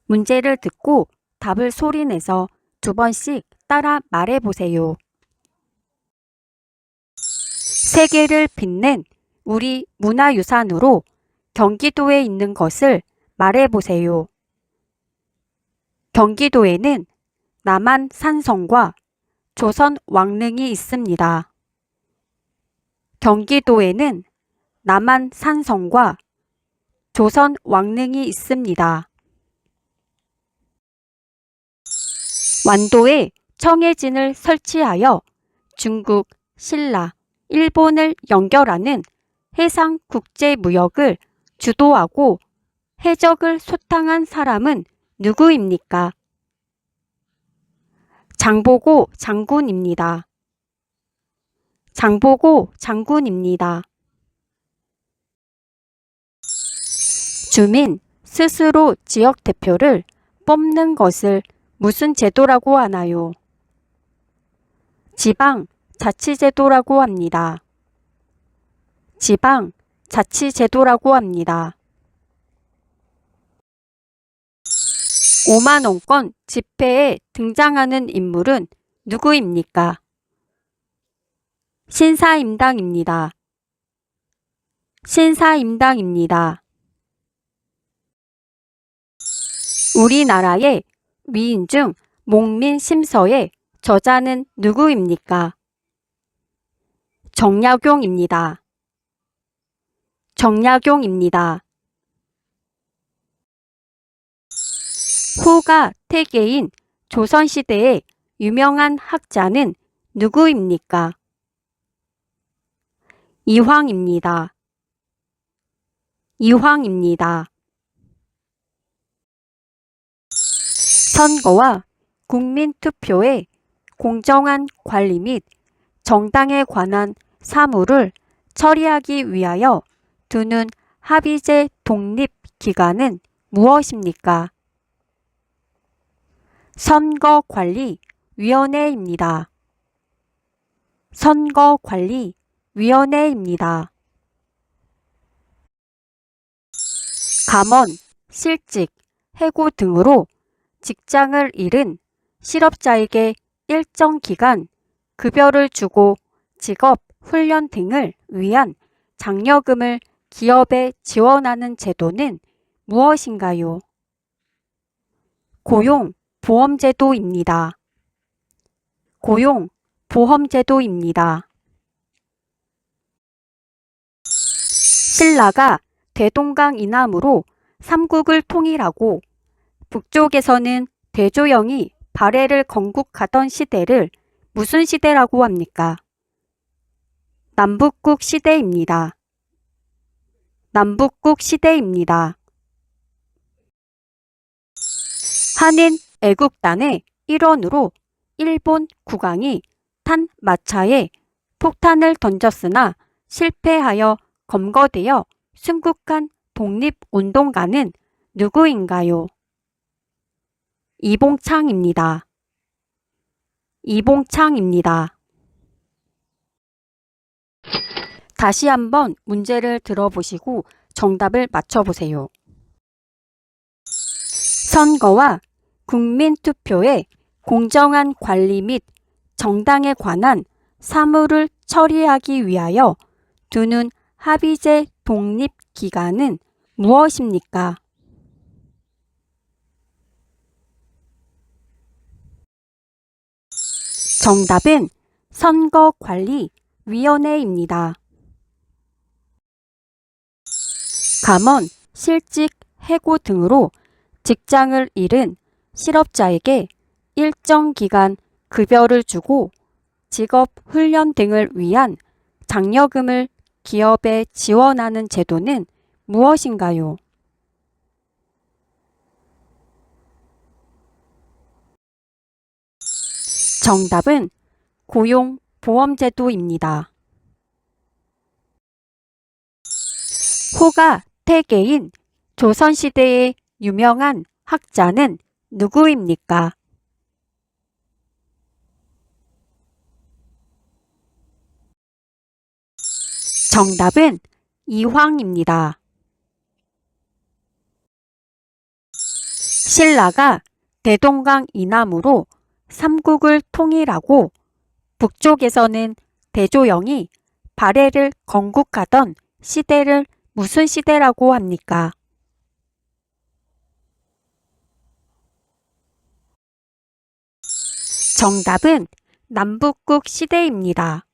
문제를 듣고 답을 소리내서 2번씩 따라 말해보세요. 세계를 빛낸 우리 문화유산으로 경기도에 있는 것을 말해보세요. 경기도에는 남한산성과 조선 왕릉이 있습니다. 경기도에는 남한산성과 조선 왕릉이 있습니다. 완도에 청해진을 설치하여 중국, 신라, 일본을 연결하는 해상국제무역을 주도하고 해적을 소탕한 사람은 누구입니까? 장보고 장군입니다. 장보고 장군입니다. 주민 스스로 지역 대표를 뽑는 것을 무슨 제도라고 하나요? 지방자치제도라고 합니다. 지방자치제도라고 합니다. 5만원권 집회에 등장하는 인물은 누구입니까? 신사임당입니다. 신사임당입니다. 우리나라의 위인 중 목민심서의 저자는 누구입니까? 정약용입니다. 정약용입니다. 후가 태계인 조선시대의 유명한 학자는 누구입니까? 이황입니다. 이황입니다. 선거와 국민투표의 공정한 관리 및 정당에 관한 사무를 처리하기 위하여 두는 합의제 독립기관은 무엇입니까? 선거관리위원회입니다. 선거관리위원회입니다. 감원, 실직, 해고 등으로 직장을 잃은 실업자에게 일정 기간 급여를 주고 직업 훈련 등을 위한 장려금을 기업에 지원하는 제도는 무엇인가요? 고용보험제도입니다. 고용보험제도입니다. 신라가 대동강 이남으로 삼국을 통일하고 북쪽에서는 대조영이 발해를 건국하던 시대를 무슨 시대라고 합니까? 남북국 시대입니다. 남북국 시대입니다. 한인 애국단의 일원으로 일본 국왕이 탄 마차에 폭탄을 던졌으나 실패하여 검거되어 순국한 독립운동가는 누구인가요? 이봉창입니다. 이봉창입니다. 다시 한번 문제를 들어보시고 정답을 맞춰보세요. 선거와 국민투표의 공정한 관리 및 정당에 관한 사무를 처리하기 위하여 두는 합의제 독립기관은 무엇입니까? 정답은 선거관리위원회입니다. 감원, 실직, 해고 등으로 직장을 잃은 실업자에게 일정 기간 급여를 주고 직업 훈련 등을 위한 장려금을 기업에 지원하는 제도는 무엇인가요? 정답은 고용보험제도입니다. 호가 태계인 조선시대의 유명한 학자는 누구입니까? 정답은 이황입니다. 신라가 대동강 이남으로 삼국을 통일하고 북쪽에서는 대조영이 발해를 건국하던 시대를 무슨 시대라고 합니까? 정답은 남북국 시대입니다.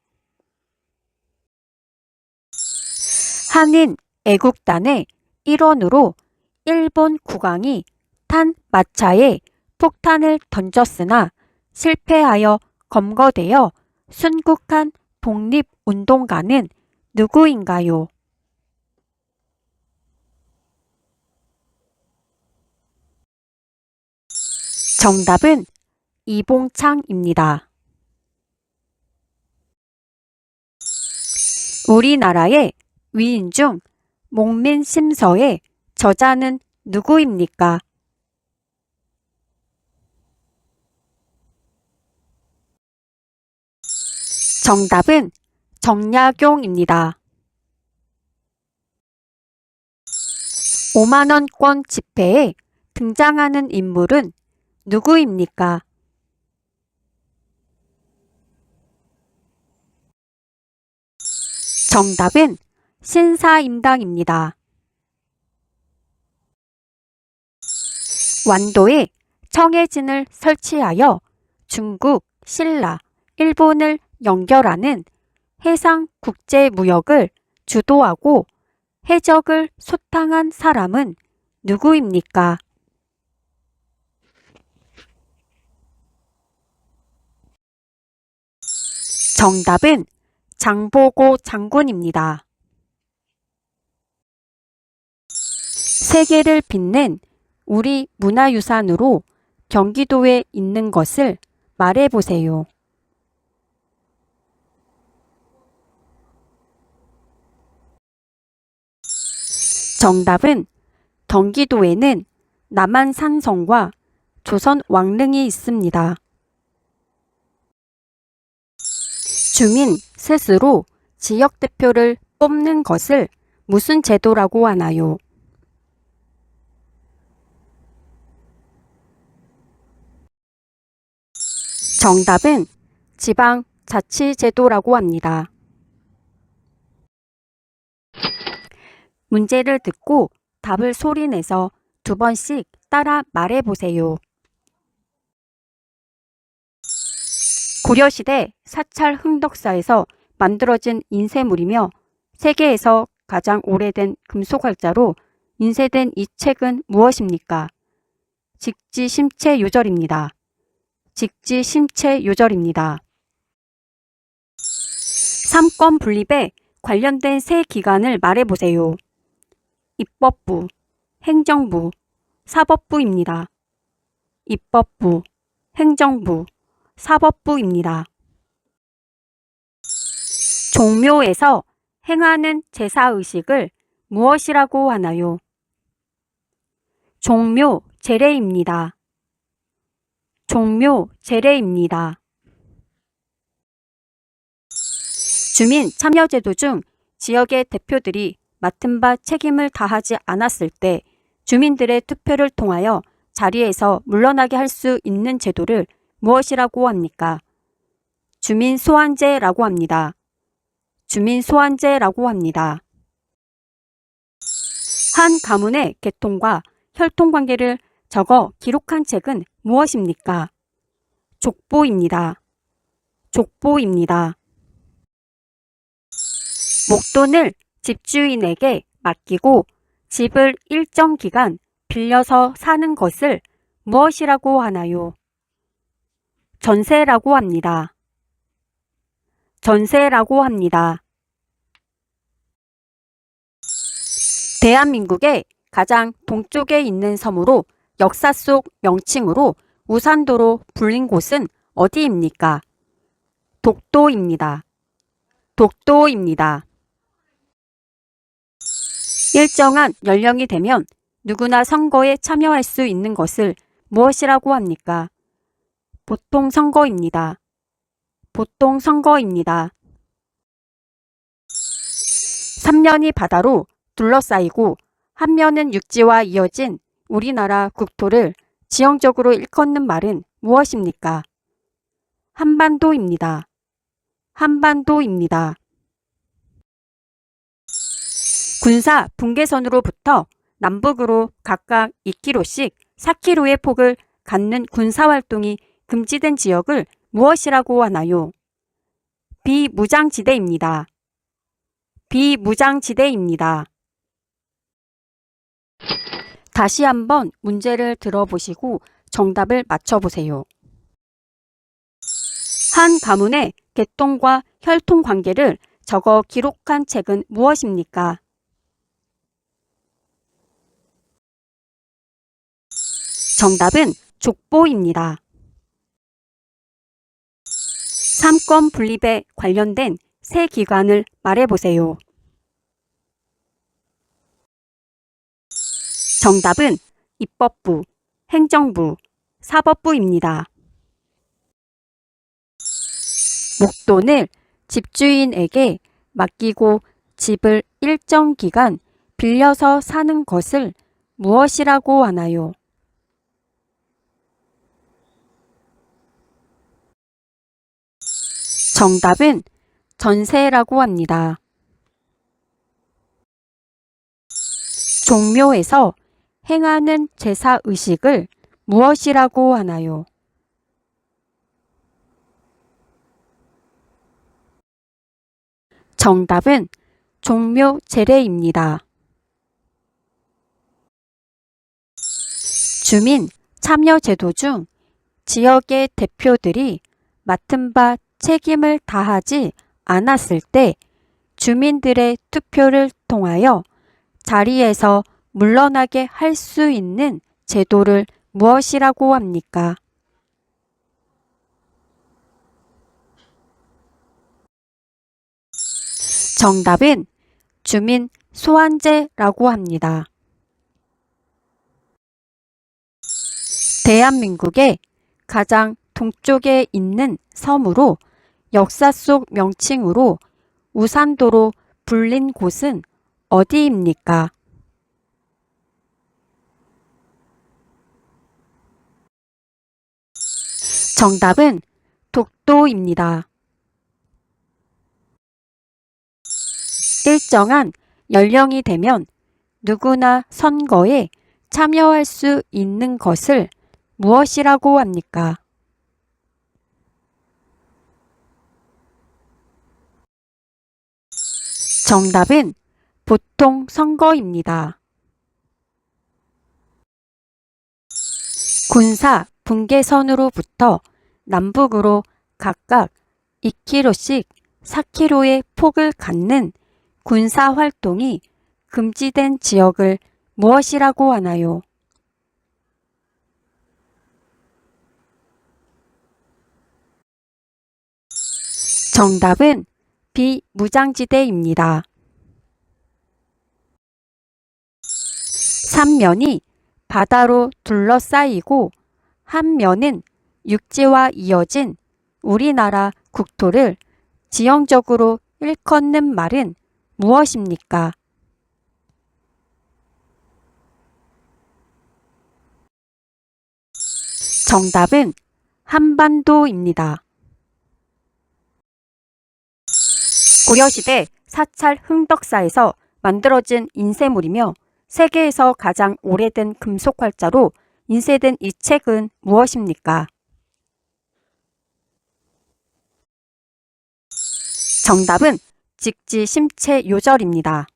한인 애국단의 일원으로 일본 국왕이 탄 마차에 폭탄을 던졌으나 실패하여 검거되어 순국한 독립운동가는 누구인가요? 정답은 이봉창입니다. 우리나라의 위인 중 목민심서의 저자는 누구입니까? 정답은 정약용입니다. 5만원권 지폐에 등장하는 인물은 누구입니까? 정답은 신사임당입니다. 완도에 청해진을 설치하여 중국, 신라, 일본을 연결하는 해상국제무역을 주도하고 해적을 소탕한 사람은 누구입니까? 정답은 장보고 장군입니다. 세계를 빛낸 우리 문화유산으로 경기도에 있는 것을 말해보세요. 정답은 경기도에는 남한산성과 조선 왕릉이 있습니다. 주민 스스로 지역대표를 뽑는 것을 무슨 제도라고 하나요? 정답은 지방자치제도라고 합니다. 문제를 듣고 답을 소리내서 2번씩 따라 말해보세요. 고려시대 사찰 흥덕사에서 만들어진 인쇄물이며 세계에서 가장 오래된 금속활자로 인쇄된 이 책은 무엇입니까? 직지심체요절입니다. 직지심체요절입니다. 삼권 분립에 관련된 세 기관을 말해보세요. 입법부, 행정부, 사법부입니다. 입법부, 행정부, 사법부입니다. 종묘에서 행하는 제사의식을 무엇이라고 하나요? 종묘 제례입니다. 종묘 제례입니다. 주민 참여제도 중 지역의 대표들이 맡은 바 책임을 다하지 않았을 때 주민들의 투표를 통하여 자리에서 물러나게 할 수 있는 제도를 무엇이라고 합니까? 주민소환제라고 합니다. 주민소환제라고 합니다. 한 가문의 계통과 혈통관계를 적어 기록한 책은 무엇입니까? 족보입니다. 족보입니다. 목돈을 집주인에게 맡기고 집을 일정 기간 빌려서 사는 것을 무엇이라고 하나요? 전세라고 합니다. 전세라고 합니다. 대한민국의 가장 동쪽에 있는 섬으로 역사 속 명칭으로 우산도로 불린 곳은 어디입니까? 독도입니다. 독도입니다. 일정한 연령이 되면 누구나 선거에 참여할 수 있는 것을 무엇이라고 합니까? 보통선거입니다. 보통선거입니다. 3면이 바다로 둘러싸이고 한 면은 육지와 이어진 우리나라 국토를 지형적으로 일컫는 말은 무엇입니까? 한반도입니다. 한반도입니다. 군사 분계선으로부터 남북으로 각각 2km씩 4km의 폭을 갖는 군사활동이 금지된 지역을 무엇이라고 하나요? 비무장지대입니다. 비무장지대입니다. 다시 한번 문제를 들어보시고 정답을 맞춰보세요. 한 가문의 개통과 혈통 관계를 적어 기록한 책은 무엇입니까? 정답은 족보입니다. 삼권 분립에 관련된 세 기관을 말해보세요. 정답은 입법부, 행정부, 사법부입니다. 목돈을 집주인에게 맡기고 집을 일정 기간 빌려서 사는 것을 무엇이라고 하나요? 정답은 전세라고 합니다. 종묘에서 행하는 제사의식을 무엇이라고 하나요? 정답은 종묘 제례입니다. 주민 참여제도 중 지역의 대표들이 맡은 바 책임을 다하지 않았을 때 주민들의 투표를 통하여 자리에서 물러나게 할 수 있는 제도를 무엇이라고 합니까? 정답은 주민 소환제라고 합니다. 대한민국의 가장 동쪽에 있는 섬으로 역사 속 명칭으로 우산도로 불린 곳은 어디입니까? 정답은 독도입니다. 일정한 연령이 되면 누구나 선거에 참여할 수 있는 것을 무엇이라고 합니까? 정답은 보통 선거입니다. 군사 분계선으로부터 남북으로 각각 2km씩 4km의 폭을 갖는 군사 활동이 금지된 지역을 무엇이라고 하나요? 정답은 비무장지대입니다. 삼면이 바다로 둘러싸이고 한 면은 육지와 이어진 우리나라 국토를 지형적으로 일컫는 말은 무엇입니까? 정답은 한반도입니다. 고려시대 사찰 흥덕사에서 만들어진 인쇄물이며 세계에서 가장 오래된 금속 활자로 인쇄된 이 책은 무엇입니까? 정답은 직지심체요절입니다.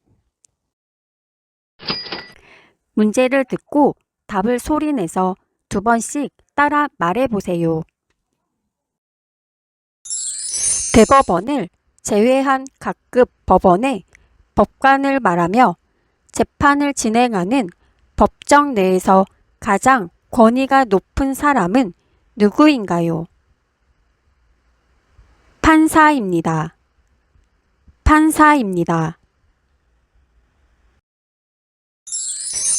문제를 듣고 답을 소리내서 2번씩 따라 말해보세요. 대법원을 제외한 각급 법원의 법관을 말하며 재판을 진행하는 법정 내에서 가장 권위가 높은 사람은 누구인가요? 판사입니다. 판사입니다.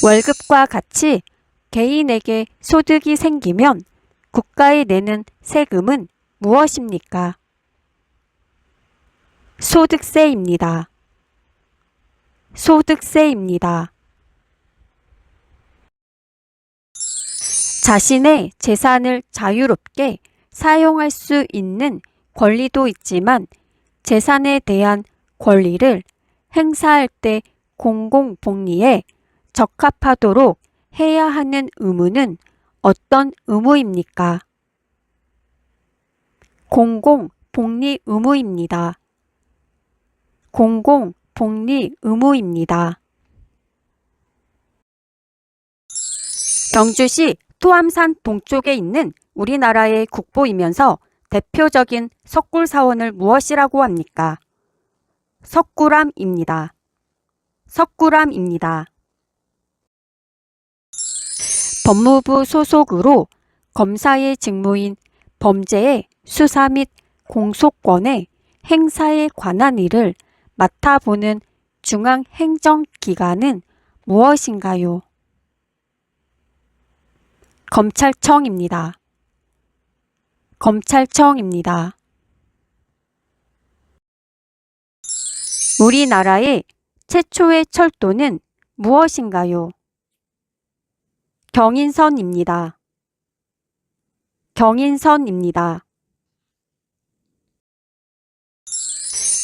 월급과 같이 개인에게 소득이 생기면 국가에 내는 세금은 무엇입니까? 소득세입니다. 소득세입니다. 자신의 재산을 자유롭게 사용할 수 있는 권리도 있지만 재산에 대한 권리를 행사할 때 공공복리에 적합하도록 해야 하는 의무는 어떤 의무입니까? 공공복리 의무입니다. 공공복리 의무입니다. 경주시 토암산 동쪽에 있는 우리나라의 국보이면서 대표적인 석굴사원을 무엇이라고 합니까? 석굴암입니다. 석굴암입니다. 법무부 소속으로 검사의 직무인 범죄의 수사 및 공소권의 행사에 관한 일을 맡아보는 중앙행정기관은 무엇인가요? 검찰청입니다. 검찰청입니다. 우리나라의 최초의 철도는 무엇인가요? 경인선입니다. 경인선입니다.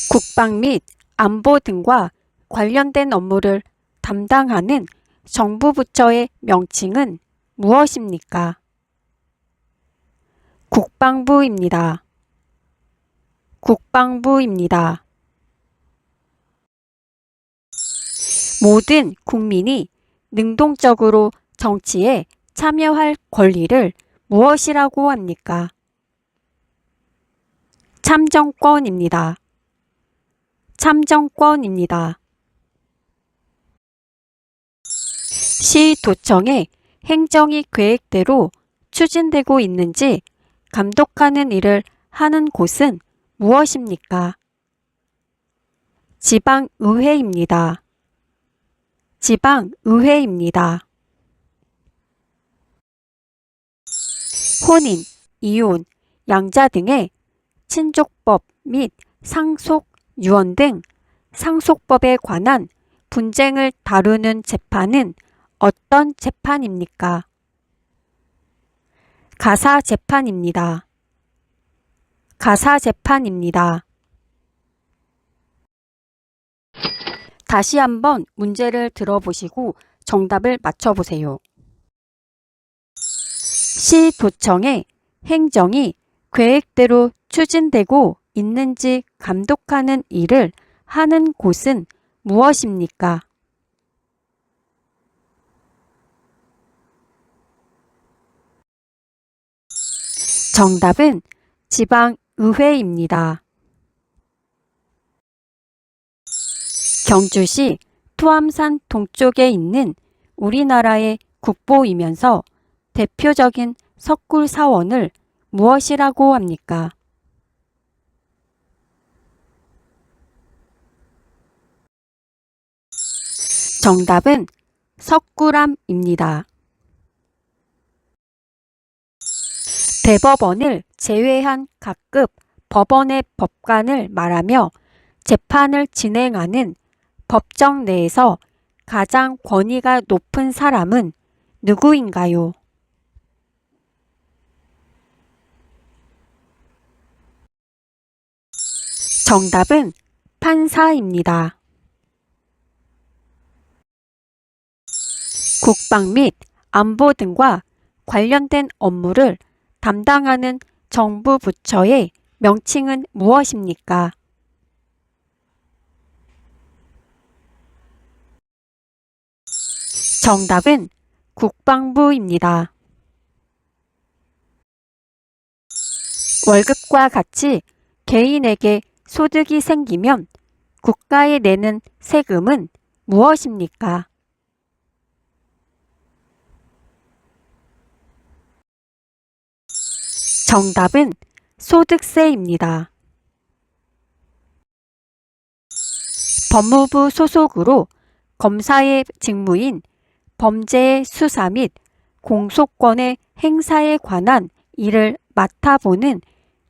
국방 및 안보 등과 관련된 업무를 담당하는 정부 부처의 명칭은 무엇입니까? 국방부입니다. 국방부입니다. 모든 국민이 능동적으로 정치에 참여할 권리를 무엇이라고 합니까? 참정권입니다. 참정권입니다. 시도청의 행정이 계획대로 추진되고 있는지 감독하는 일을 하는 곳은 무엇입니까? 지방의회입니다. 지방의회입니다. 혼인, 이혼, 양자 등의 친족법 및 상속, 유언 등 상속법에 관한 분쟁을 다루는 재판은 어떤 재판입니까? 가사재판입니다. 가사재판입니다. 다시 한번 문제를 들어보시고 정답을 맞춰보세요. 시도청의 행정이 계획대로 추진되고 있는지 감독하는 일을 하는 곳은 무엇입니까? 정답은 지방의회입니다. 경주시 토암산 동쪽에 있는 우리나라의 국보이면서 대표적인 석굴사원을 무엇이라고 합니까? 정답은 석굴암입니다. 대법원을 제외한 각급 법원의 법관을 말하며 재판을 진행하는 법정 내에서 가장 권위가 높은 사람은 누구인가요? 정답은 판사입니다. 국방 및 안보 등과 관련된 업무를 담당하는 정부 부처의 명칭은 무엇입니까? 정답은 국방부입니다. 월급과 같이 개인에게 소득이 생기면 국가에 내는 세금은 무엇입니까? 정답은 소득세입니다. 법무부 소속으로 검사의 직무인 범죄의 수사 및 공소권의 행사에 관한 일을 맡아보는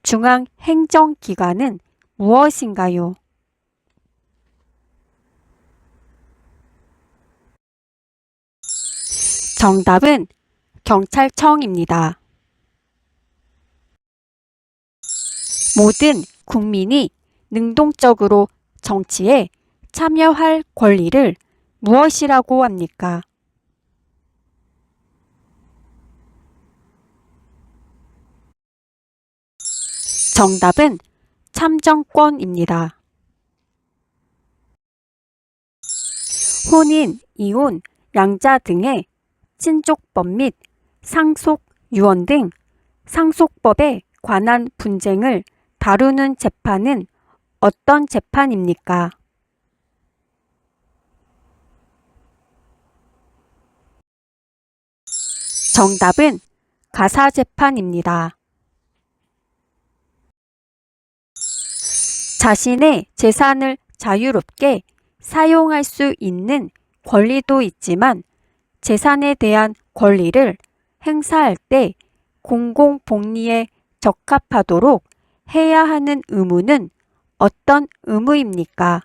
중앙행정기관은 무엇인가요? 정답은 경찰청입니다. 모든 국민이 능동적으로 정치에 참여할 권리를 무엇이라고 합니까? 정답은 참정권입니다. 혼인, 이혼, 양자 등의 친족법 및 상속, 유언 등 상속법에 관한 분쟁을 다루는 재판은 어떤 재판입니까? 정답은 가사재판입니다. 자신의 재산을 자유롭게 사용할 수 있는 권리도 있지만 재산에 대한 권리를 행사할 때 공공복리에 적합하도록 해야 하는 의무는 어떤 의무입니까?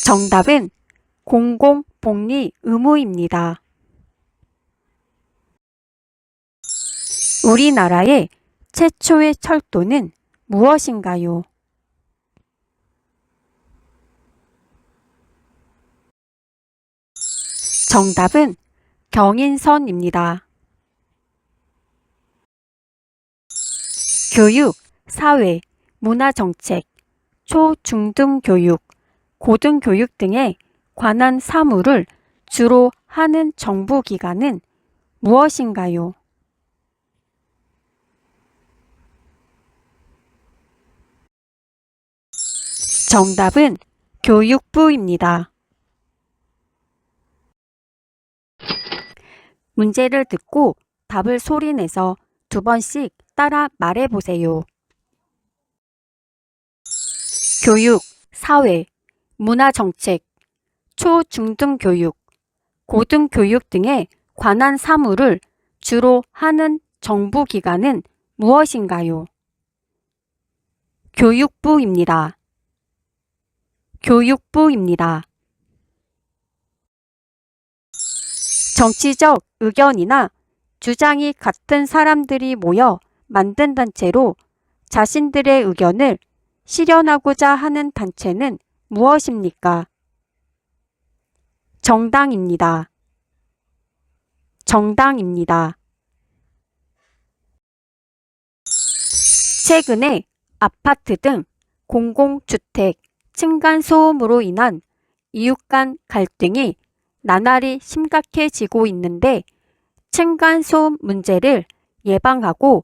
정답은 공공복리 의무입니다. 우리나라의 최초의 철도는 무엇인가요? 정답은 경인선입니다. 교육, 사회, 문화정책, 초, 중등 교육, 고등교육 등에 관한 사무를 주로 하는 정부기관은 무엇인가요? 정답은 교육부입니다. 문제를 듣고 답을 소리내서 2번씩 따라 말해보세요. 교육, 사회, 문화정책, 초, 중등 교육, 고등교육 등에 관한 사무를 주로 하는 정부기관은 무엇인가요? 교육부입니다. 교육부입니다. 정치적 의견이나 주장이 같은 사람들이 모여 만든 단체로 자신들의 의견을 실현하고자 하는 단체는 무엇입니까? 정당입니다. 정당입니다. 최근에 아파트 등 공공주택 층간소음으로 인한 이웃 간 갈등이 나날이 심각해지고 있는데 층간소음 문제를 예방하고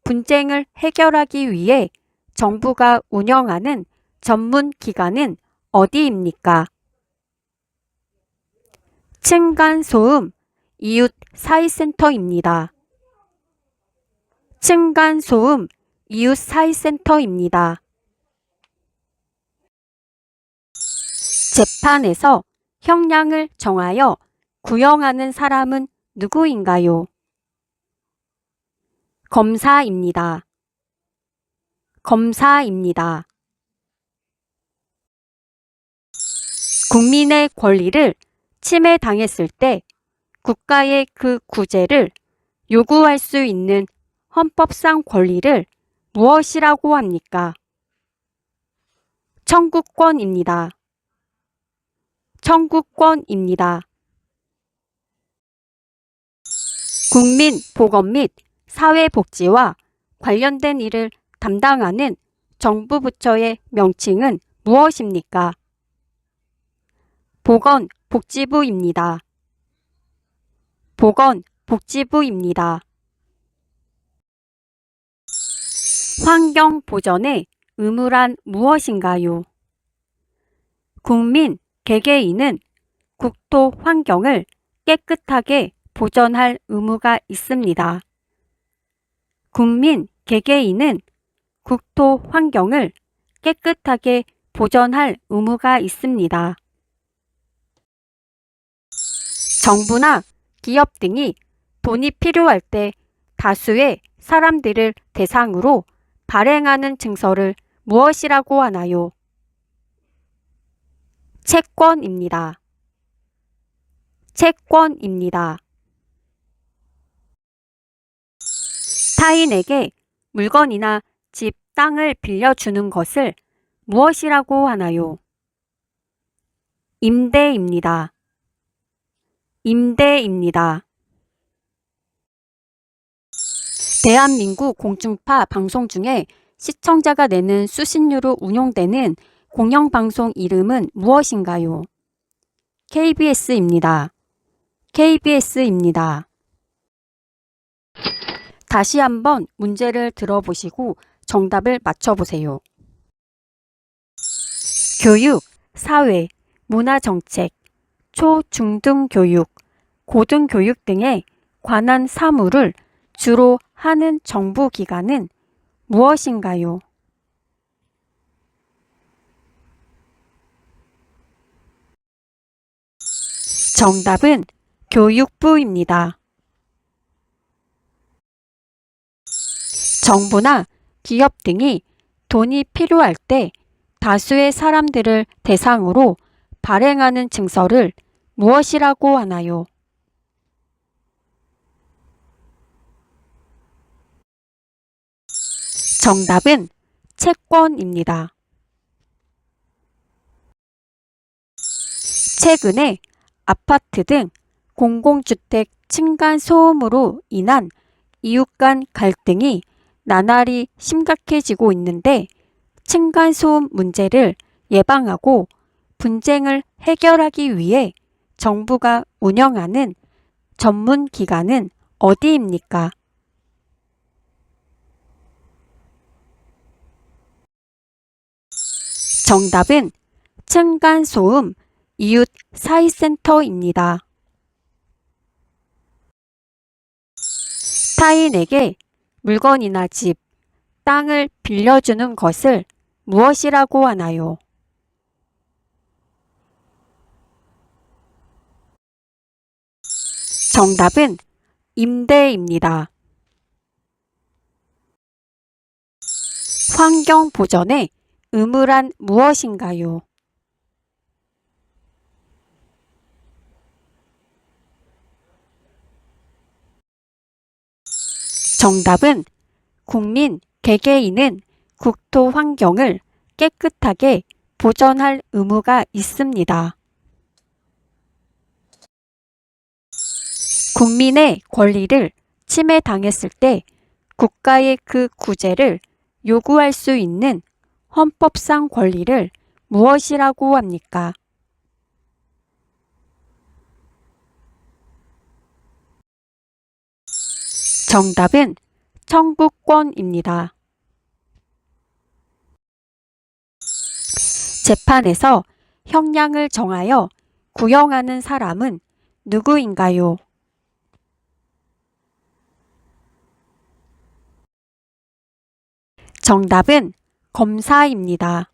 분쟁을 해결하기 위해 정부가 운영하는 전문 기관은 어디입니까? 층간소음 이웃 사이센터입니다. 층간소음 이웃 사이센터입니다. 재판에서 형량을 정하여 구형하는 사람은 누구인가요? 검사입니다. 검사입니다. 국민의 권리를 침해당했을 때 국가의 그 구제를 요구할 수 있는 헌법상 권리를 무엇이라고 합니까? 청구권입니다. 청구권입니다. 국민보건 및 사회복지와 관련된 일을 담당하는 정부 부처의 명칭은 무엇입니까? 보건복지부입니다. 보건복지부입니다. 환경보전의 의무란 무엇인가요? 국민, 개개인은 국토 환경을 깨끗하게 보전할 의무가 있습니다. 국민, 개개인은 국토 환경을 깨끗하게 보전할 의무가 있습니다. 정부나 기업 등이 돈이 필요할 때 다수의 사람들을 대상으로 발행하는 증서를 무엇이라고 하나요? 채권입니다. 채권입니다. 타인에게 물건이나 집, 땅을 빌려주는 것을 무엇이라고 하나요? 임대입니다. 임대입니다. 대한민국 공중파 방송 중에 시청자가 내는 수신료로 운용되는 공영방송 이름은 무엇인가요? KBS입니다. KBS입니다. 다시 한번 문제를 들어보시고 정답을 맞춰보세요. 교육, 사회, 문화정책, 초, 중등 교육, 고등교육 등에 관한 사무를 주로 하는 정부 기관은 무엇인가요? 정답은 교육부입니다. 정부나 기업 등이 돈이 필요할 때 다수의 사람들을 대상으로 발행하는 증서를 무엇이라고 하나요? 정답은 채권입니다. 최근에 아파트 등 공공주택 층간소음으로 인한 이웃 간 갈등이 나날이 심각해지고 있는데 층간소음 문제를 예방하고 분쟁을 해결하기 위해 정부가 운영하는 전문 기관은 어디입니까? 정답은 층간소음 이웃 사이센터입니다. 타인에게 물건이나 집, 땅을 빌려주는 것을 무엇이라고 하나요? 정답은 임대입니다. 환경 보전의 의무란 무엇인가요? 정답은 국민 개개인은 국토 환경을 깨끗하게 보전할 의무가 있습니다. 국민의 권리를 침해당했을 때 국가의 그 구제를 요구할 수 있는 헌법상 권리를 무엇이라고 합니까? 정답은 청구권입니다. 재판에서 형량을 정하여 구형하는 사람은 누구인가요? 정답은 검사입니다.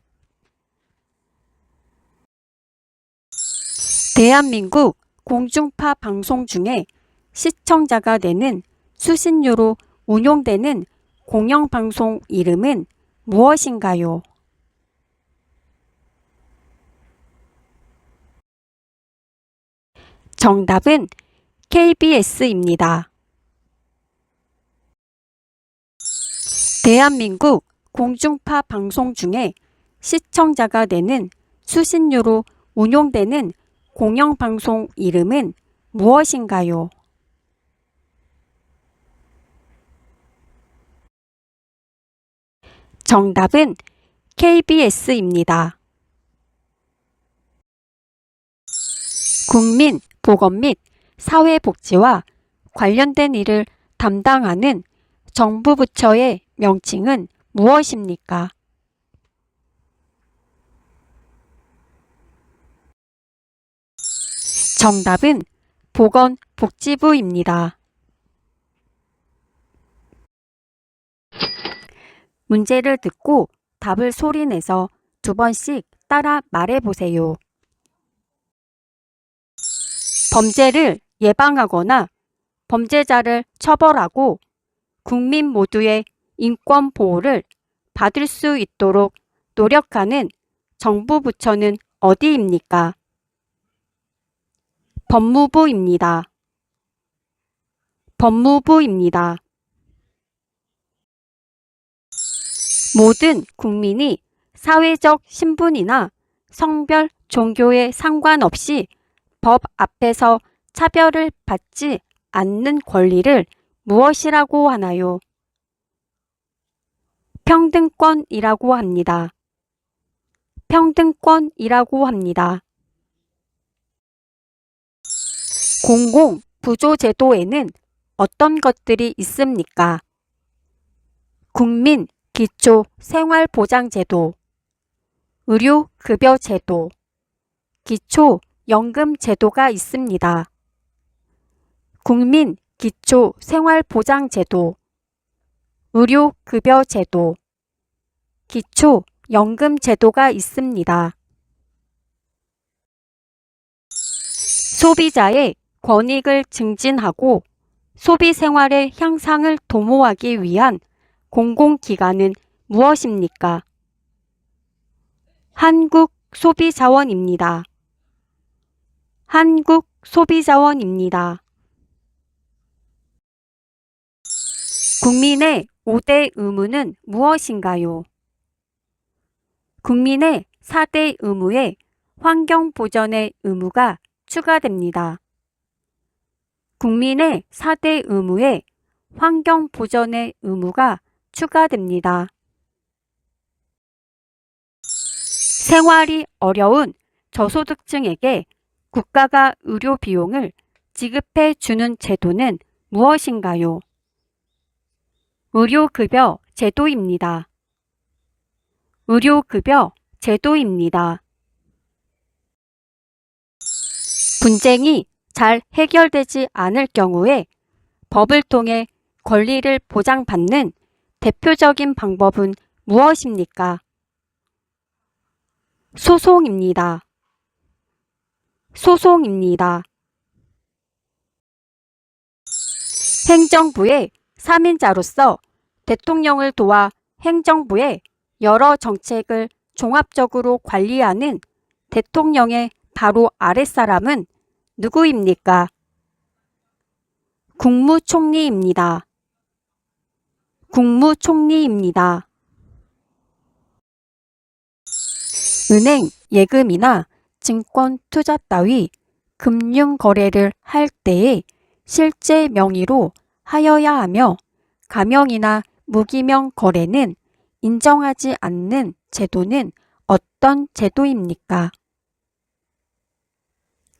대한민국 공중파 방송 중에 시청자가 내는 수신료로 운용되는 공영방송 이름은 무엇인가요? 정답은 KBS입니다. 대한민국 공중파 방송 중에 시청자가 내는 수신료로 운용되는 공영방송 이름은 무엇인가요? 정답은 KBS입니다. 국민, 보건 및 사회복지와 관련된 일을 담당하는 정부 부처의 명칭은 무엇입니까? 정답은 보건복지부입니다. 문제를 듣고 답을 소리내서 2번씩 따라 말해보세요. 범죄를 예방하거나 범죄자를 처벌하고 국민 모두의 인권 보호를 받을 수 있도록 노력하는 정부 부처는 어디입니까? 법무부입니다. 법무부입니다. 모든 국민이 사회적 신분이나 성별, 종교에 상관없이 법 앞에서 차별을 받지 않는 권리를 무엇이라고 하나요? 평등권이라고 합니다. 평등권이라고 합니다. 공공부조제도에는 어떤 것들이 있습니까? 국민 기초생활보장제도, 의료급여제도, 기초연금제도가 있습니다. 국민 기초생활보장제도, 의료급여제도, 기초연금제도가 있습니다. 소비자의 권익을 증진하고 소비생활의 향상을 도모하기 위한 공공기관은 무엇입니까? 한국소비자원입니다. 한국소비자원입니다. 국민의 5대 의무는 무엇인가요? 국민의 4대 의무에 환경보전의 의무가 추가됩니다. 국민의 4대 의무에 환경보전의 의무가 추가됩니다. 생활이 어려운 저소득층에게 국가가 의료 비용을 지급해 주는 제도는 무엇인가요? 의료급여 제도입니다. 의료급여 제도입니다. 분쟁이 잘 해결되지 않을 경우에 법을 통해 권리를 보장받는 대표적인 방법은 무엇입니까? 소송입니다. 소송입니다. 행정부의 3인자로서 대통령을 도와 행정부의 여러 정책을 종합적으로 관리하는 대통령의 바로 아랫사람은 누구입니까? 국무총리입니다. 국무총리입니다. 은행, 예금이나 증권, 투자 따위 금융거래를 할 때에 실제 명의로 하여야 하며 가명이나 무기명 거래는 인정하지 않는 제도는 어떤 제도입니까?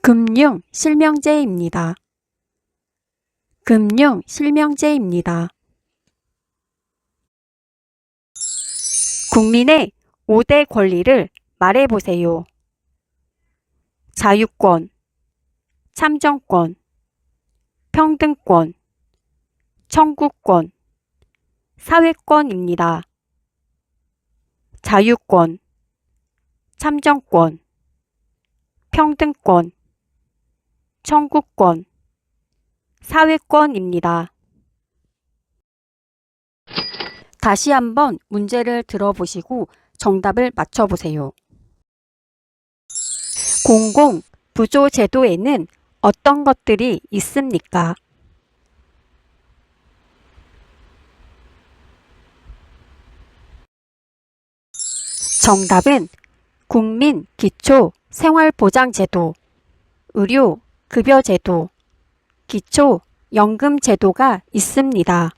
금융실명제입니다. 금융실명제입니다. 국민의 5대 권리를 말해보세요. 자유권, 참정권, 평등권, 청구권, 사회권입니다. 자유권, 참정권, 평등권, 청구권, 사회권입니다. 다시 한번 문제를 들어보시고 정답을 맞춰보세요. 공공부조제도에는 어떤 것들이 있습니까? 정답은 국민기초생활보장제도, 의료급여제도, 기초연금제도가 있습니다.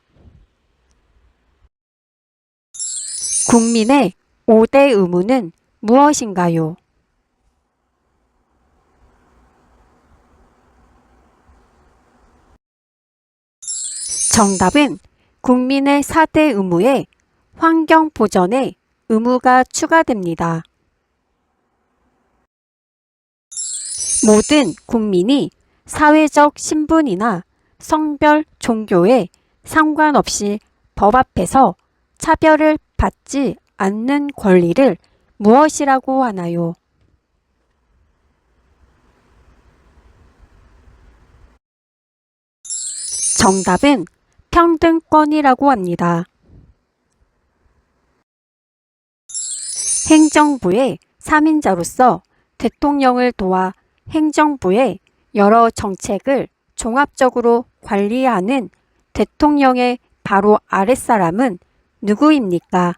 국민의 5대 의무는 무엇인가요? 정답은 국민의 4대 의무에 환경보전의 의무가 추가됩니다. 모든 국민이 사회적 신분이나 성별, 종교에 상관없이 법 앞에서 차별을 받지 않는 권리를 무엇이라고 하나요? 정답은 평등권이라고 합니다. 행정부의 3인자로서 대통령을 도와 행정부의 여러 정책을 종합적으로 관리하는 대통령의 바로 아랫사람은 누구입니까?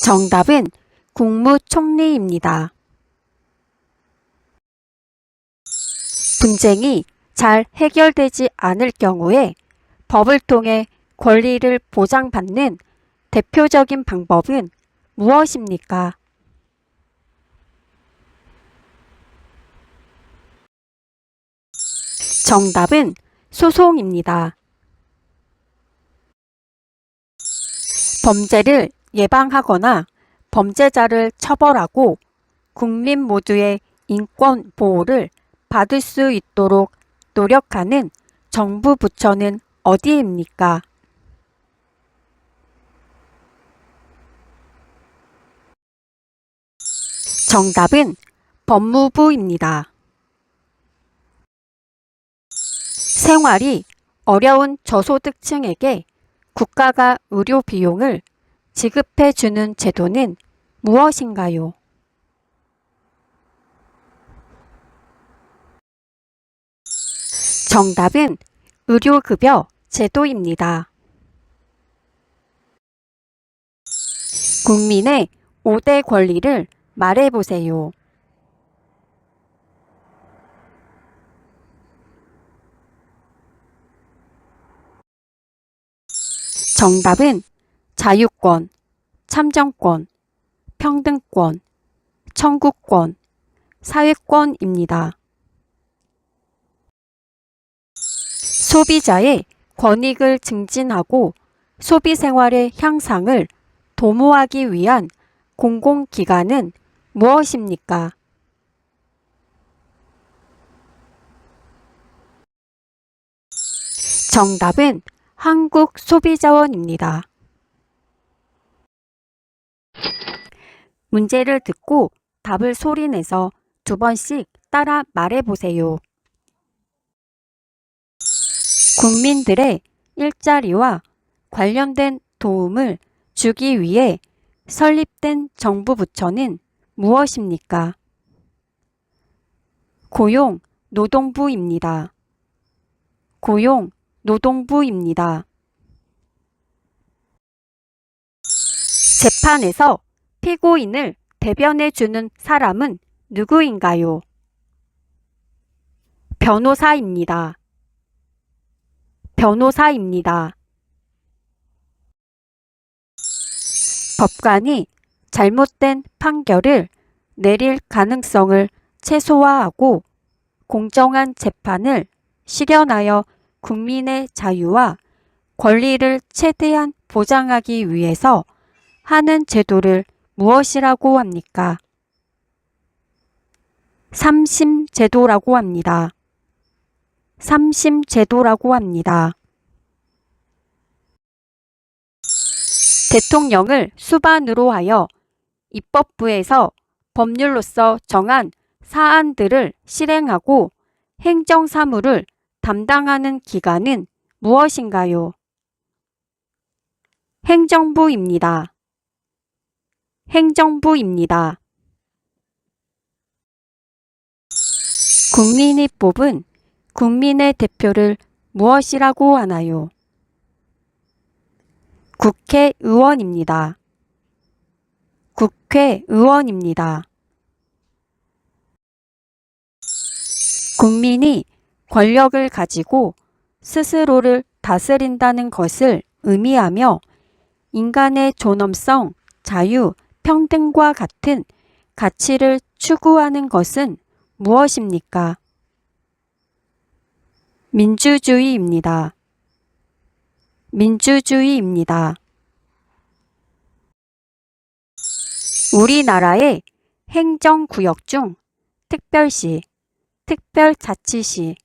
정답은 국무총리입니다. 분쟁이 잘 해결되지 않을 경우에 법을 통해 권리를 보장받는 대표적인 방법은 무엇입니까? 정답은 소송입니다. 범죄를 예방하거나 범죄자를 처벌하고 국민 모두의 인권 보호를 받을 수 있도록 노력하는 정부 부처는 어디입니까? 정답은 법무부입니다. 생활이 어려운 저소득층에게 국가가 의료 비용을 지급해 주는 제도는 무엇인가요? 정답은 의료급여 제도입니다. 국민의 5대 권리를 말해보세요. 정답은 자유권, 참정권, 평등권, 청구권, 사회권입니다. 소비자의 권익을 증진하고 소비 생활의 향상을 도모하기 위한 공공기관은 무엇입니까? 정답은 한국소비자원입니다. 문제를 듣고 답을 소리내서 2번씩 따라 말해보세요. 국민들의 일자리와 관련된 도움을 주기 위해 설립된 정부 부처는 무엇입니까? 고용, 노동부입니다. 고용, 노동부입니다. 재판에서 피고인을 대변해 주는 사람은 누구인가요? 변호사입니다. 변호사입니다. 법관이 잘못된 판결을 내릴 가능성을 최소화하고 공정한 재판을 실현하여 국민의 자유와 권리를 최대한 보장하기 위해서 하는 제도를 무엇이라고 합니까? 삼심제도라고 합니다. 삼심제도라고 합니다. 대통령을 수반으로 하여 입법부에서 법률로서 정한 사안들을 실행하고 행정사무를 담당하는 기관은 무엇인가요? 행정부입니다. 행정부입니다. 국민이 뽑은 국민의 대표를 무엇이라고 하나요? 국회의원입니다. 국회의원입니다. 국민이 권력을 가지고 스스로를 다스린다는 것을 의미하며 인간의 존엄성, 자유, 평등과 같은 가치를 추구하는 것은 무엇입니까? 민주주의입니다. 민주주의입니다. 우리나라의 행정구역 중 특별시, 특별자치시,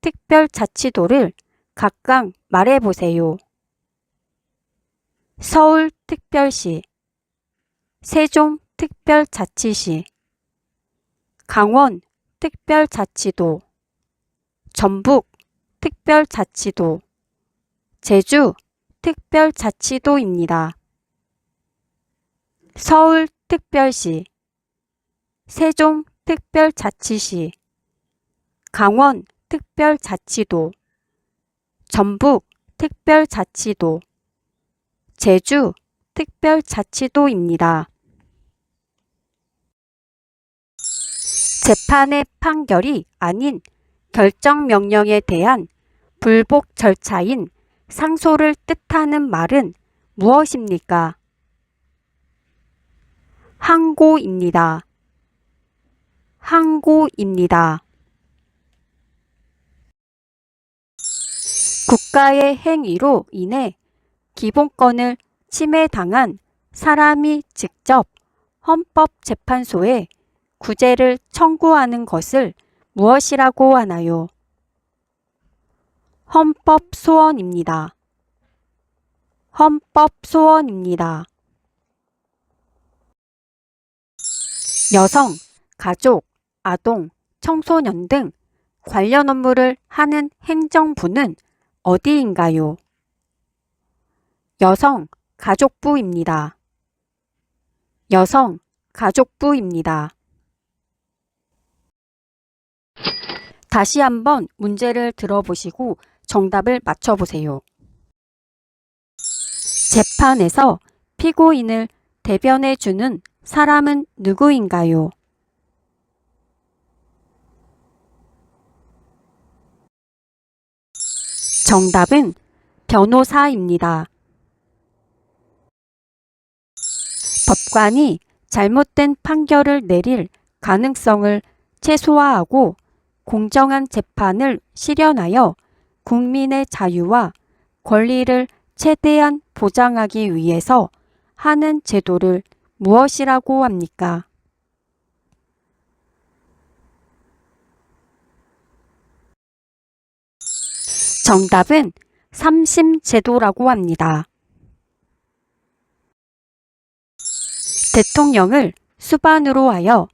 특별자치도를 각각 말해보세요. 서울특별시, 세종특별자치시, 강원특별자치도, 전북특별자치도, 제주특별자치도입니다. 서울특별시, 세종특별자치시, 강원특별자치도, 전북특별자치도, 제주특별자치도입니다. 재판의 판결이 아닌 결정명령에 대한 불복 절차인 상소를 뜻하는 말은 무엇입니까? 항고입니다. 항고입니다. 국가의 행위로 인해 기본권을 침해당한 사람이 직접 헌법재판소에 구제를 청구하는 것을 무엇이라고 하나요? 헌법소원입니다. 헌법소원입니다. 여성, 가족, 아동, 청소년 등 관련 업무를 하는 행정부는 어디인가요? 여성, 가족부입니다. 여성, 가족부입니다. 다시 한번 문제를 들어보시고 정답을 맞춰보세요. 재판에서 피고인을 대변해주는 사람은 누구인가요? 정답은 변호사입니다. 법관이 잘못된 판결을 내릴 가능성을 최소화하고 공정한 재판을 실현하여 국민의 자유와 권리를 최대한 보장하기 위해서 하는 제도를 무엇이라고 합니까? 정답은 삼심제도라고 합니다. 대통령을 수반으로 하여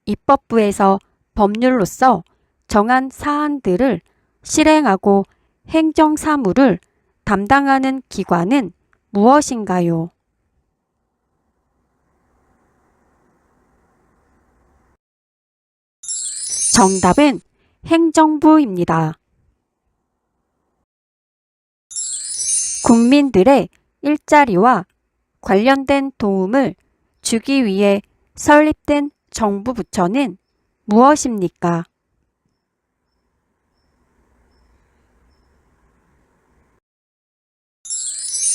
입법부에서 법률로서 정한 사안들을 실행하고 행정사무를 담당하는 기관은 무엇인가요? 정답은 행정부입니다. 국민들의 일자리와 관련된 도움을 주기 위해 설립된 정부 부처는 무엇입니까?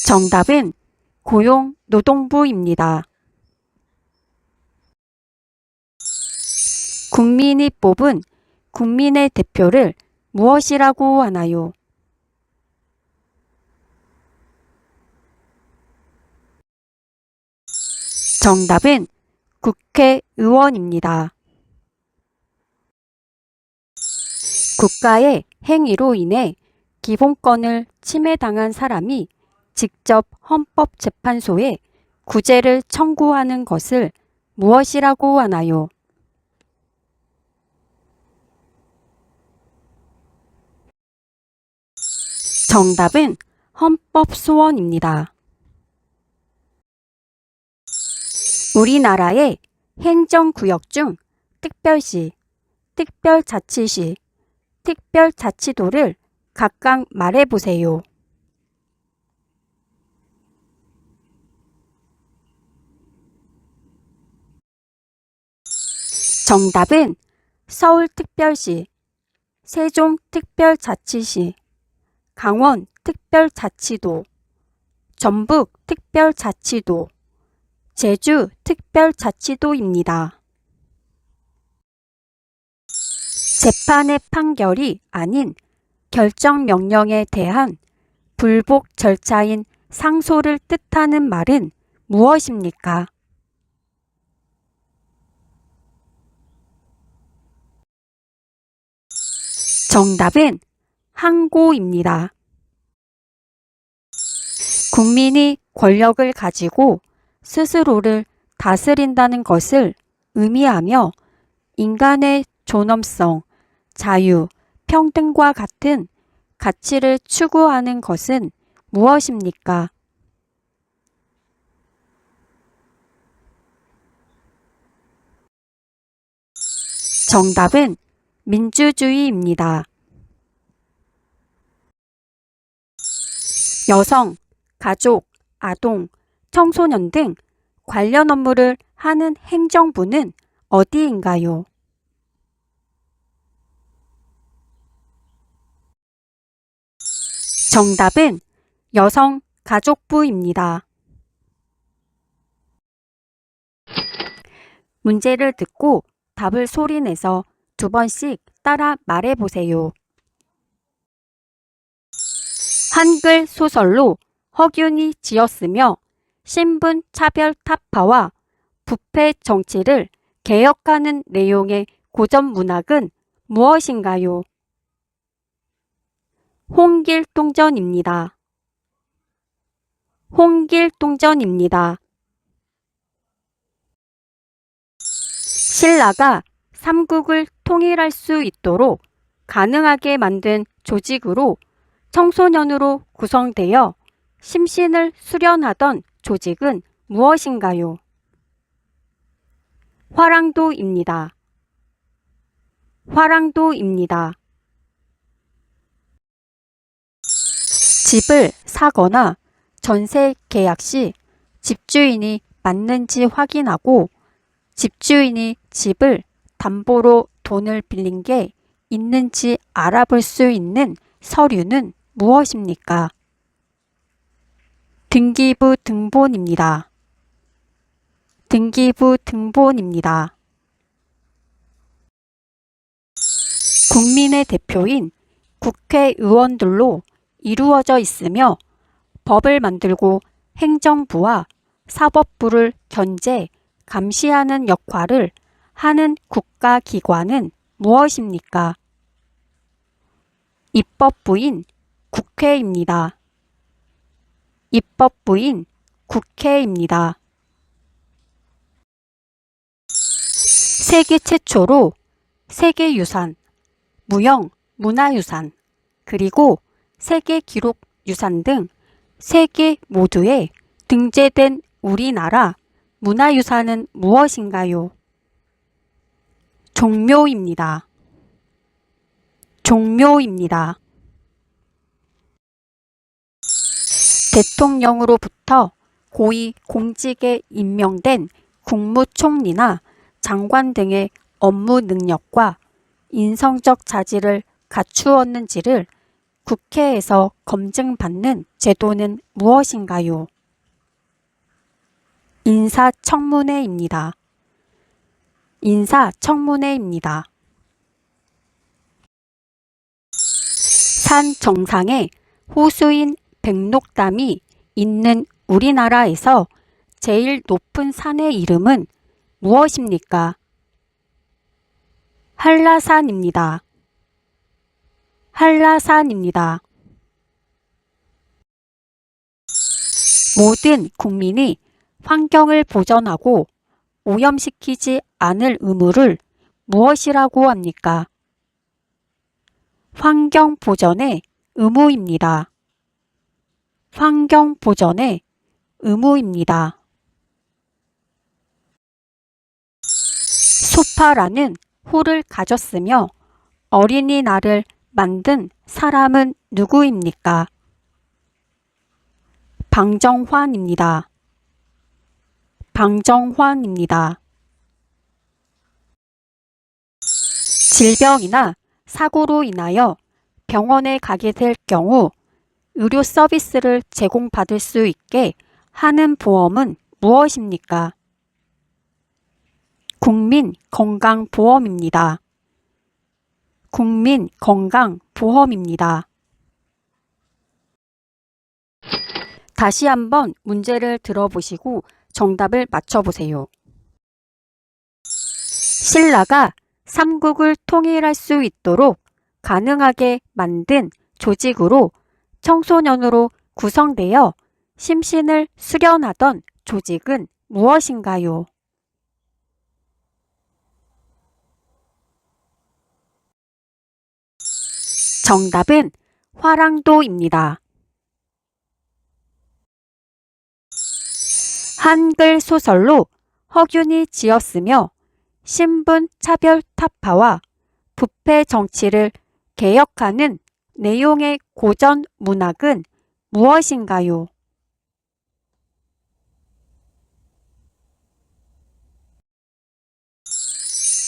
정답은 고용노동부입니다. 국민이 뽑은 국민의 대표를 무엇이라고 하나요? 정답은 국회의원입니다. 국가의 행위로 인해 기본권을 침해당한 사람이 직접 헌법재판소에 구제를 청구하는 것을 무엇이라고 하나요? 정답은 헌법소원입니다. 우리나라의 행정구역 중 특별시, 특별자치시, 특별자치도를 각각 말해보세요. 정답은 서울특별시, 세종특별자치시, 강원특별자치도, 전북특별자치도, 제주특별자치도입니다. 재판의 판결이 아닌 결정명령에 대한 불복 절차인 상소를 뜻하는 말은 무엇입니까? 정답은 항고입니다. 국민이 권력을 가지고 스스로를 다스린다는 것을 의미하며 인간의 존엄성, 자유, 평등과 같은 가치를 추구하는 것은 무엇입니까? 정답은 민주주의입니다. 여성, 가족, 아동, 청소년 등 관련 업무를 하는 행정부는 어디인가요? 정답은 여성가족부입니다. 문제를 듣고 답을 소리내서 2번씩 따라 말해보세요. 한글 소설로 허균이 지었으며 신분 차별 타파와 부패 정치를 개혁하는 내용의 고전 문학은 무엇인가요? 홍길동전입니다. 홍길동전입니다. 신라가 삼국을 통일할 수 있도록 가능하게 만든 조직으로 청소년으로 구성되어 심신을 수련하던 조직은 무엇인가요? 화랑도입니다. 화랑도입니다. 집을 사거나 전세 계약 시 집주인이 맞는지 확인하고 집주인이 집을 담보로 돈을 빌린 게 있는지 알아볼 수 있는 서류는 무엇입니까? 등기부 등본입니다. 등기부 등본입니다. 국민의 대표인 국회의원들로 이루어져 있으며 법을 만들고 행정부와 사법부를 견제, 감시하는 역할을 하는 국가기관은 무엇입니까? 입법부인 국회입니다. 입법부인 국회입니다. 세계 최초로 세계유산, 무형 문화유산, 그리고 세계기록유산 등 세 개 모두에 등재된 우리나라 문화유산은 무엇인가요? 종묘입니다. 종묘입니다. 대통령으로부터 고위 공직에 임명된 국무총리나 장관 등의 업무 능력과 인성적 자질을 갖추었는지를 국회에서 검증받는 제도는 무엇인가요? 인사청문회입니다. 인사청문회입니다. 산 정상에 호수인 백록담이 있는 우리나라에서 제일 높은 산의 이름은 무엇입니까? 한라산입니다. 한라산입니다. 모든 국민이 환경을 보전하고 오염시키지 않을 의무를 무엇이라고 합니까? 환경보전의 의무입니다. 환경보전의 의무입니다. 소파라는 호를 가졌으며 어린이날을 만든 사람은 누구입니까? 방정환입니다. 방정환입니다. 질병이나 사고로 인하여 병원에 가게 될 경우 의료 서비스를 제공받을 수 있게 하는 보험은 무엇입니까? 국민건강보험입니다. 국민건강보험입니다. 다시 한번 문제를 들어보시고 정답을 맞춰보세요. 신라가 삼국을 통일할 수 있도록 가능하게 만든 조직으로 청소년으로 구성되어 심신을 수련하던 조직은 무엇인가요? 정답은 화랑도입니다. 한글 소설로 허균이 지었으며 신분 차별 타파와 부패 정치를 개혁하는 내용의 고전 문학은 무엇인가요?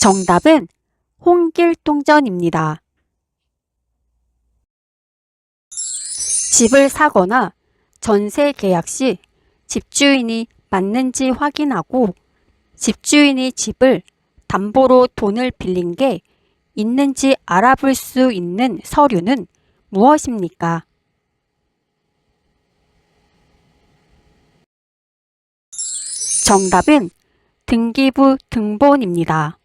정답은 홍길동전입니다. 집을 사거나 전세 계약 시 집주인이 맞는지 확인하고 집주인이 집을 담보로 돈을 빌린 게 있는지 알아볼 수 있는 서류는 무엇입니까? 정답은 등기부 등본입니다.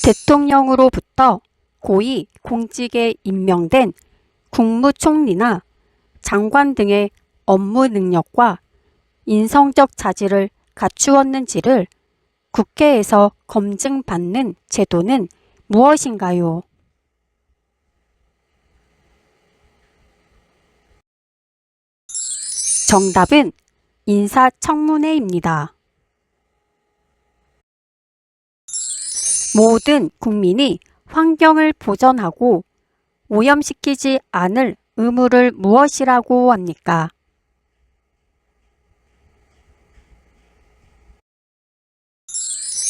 대통령으로부터 고위 공직에 임명된 국무총리나 장관 등의 업무 능력과 인성적 자질을 갖추었는지를 국회에서 검증받는 제도는 무엇인가요? 정답은 인사청문회입니다. 모든 국민이 환경을 보전하고 오염시키지 않을 의무를 무엇이라고 합니까?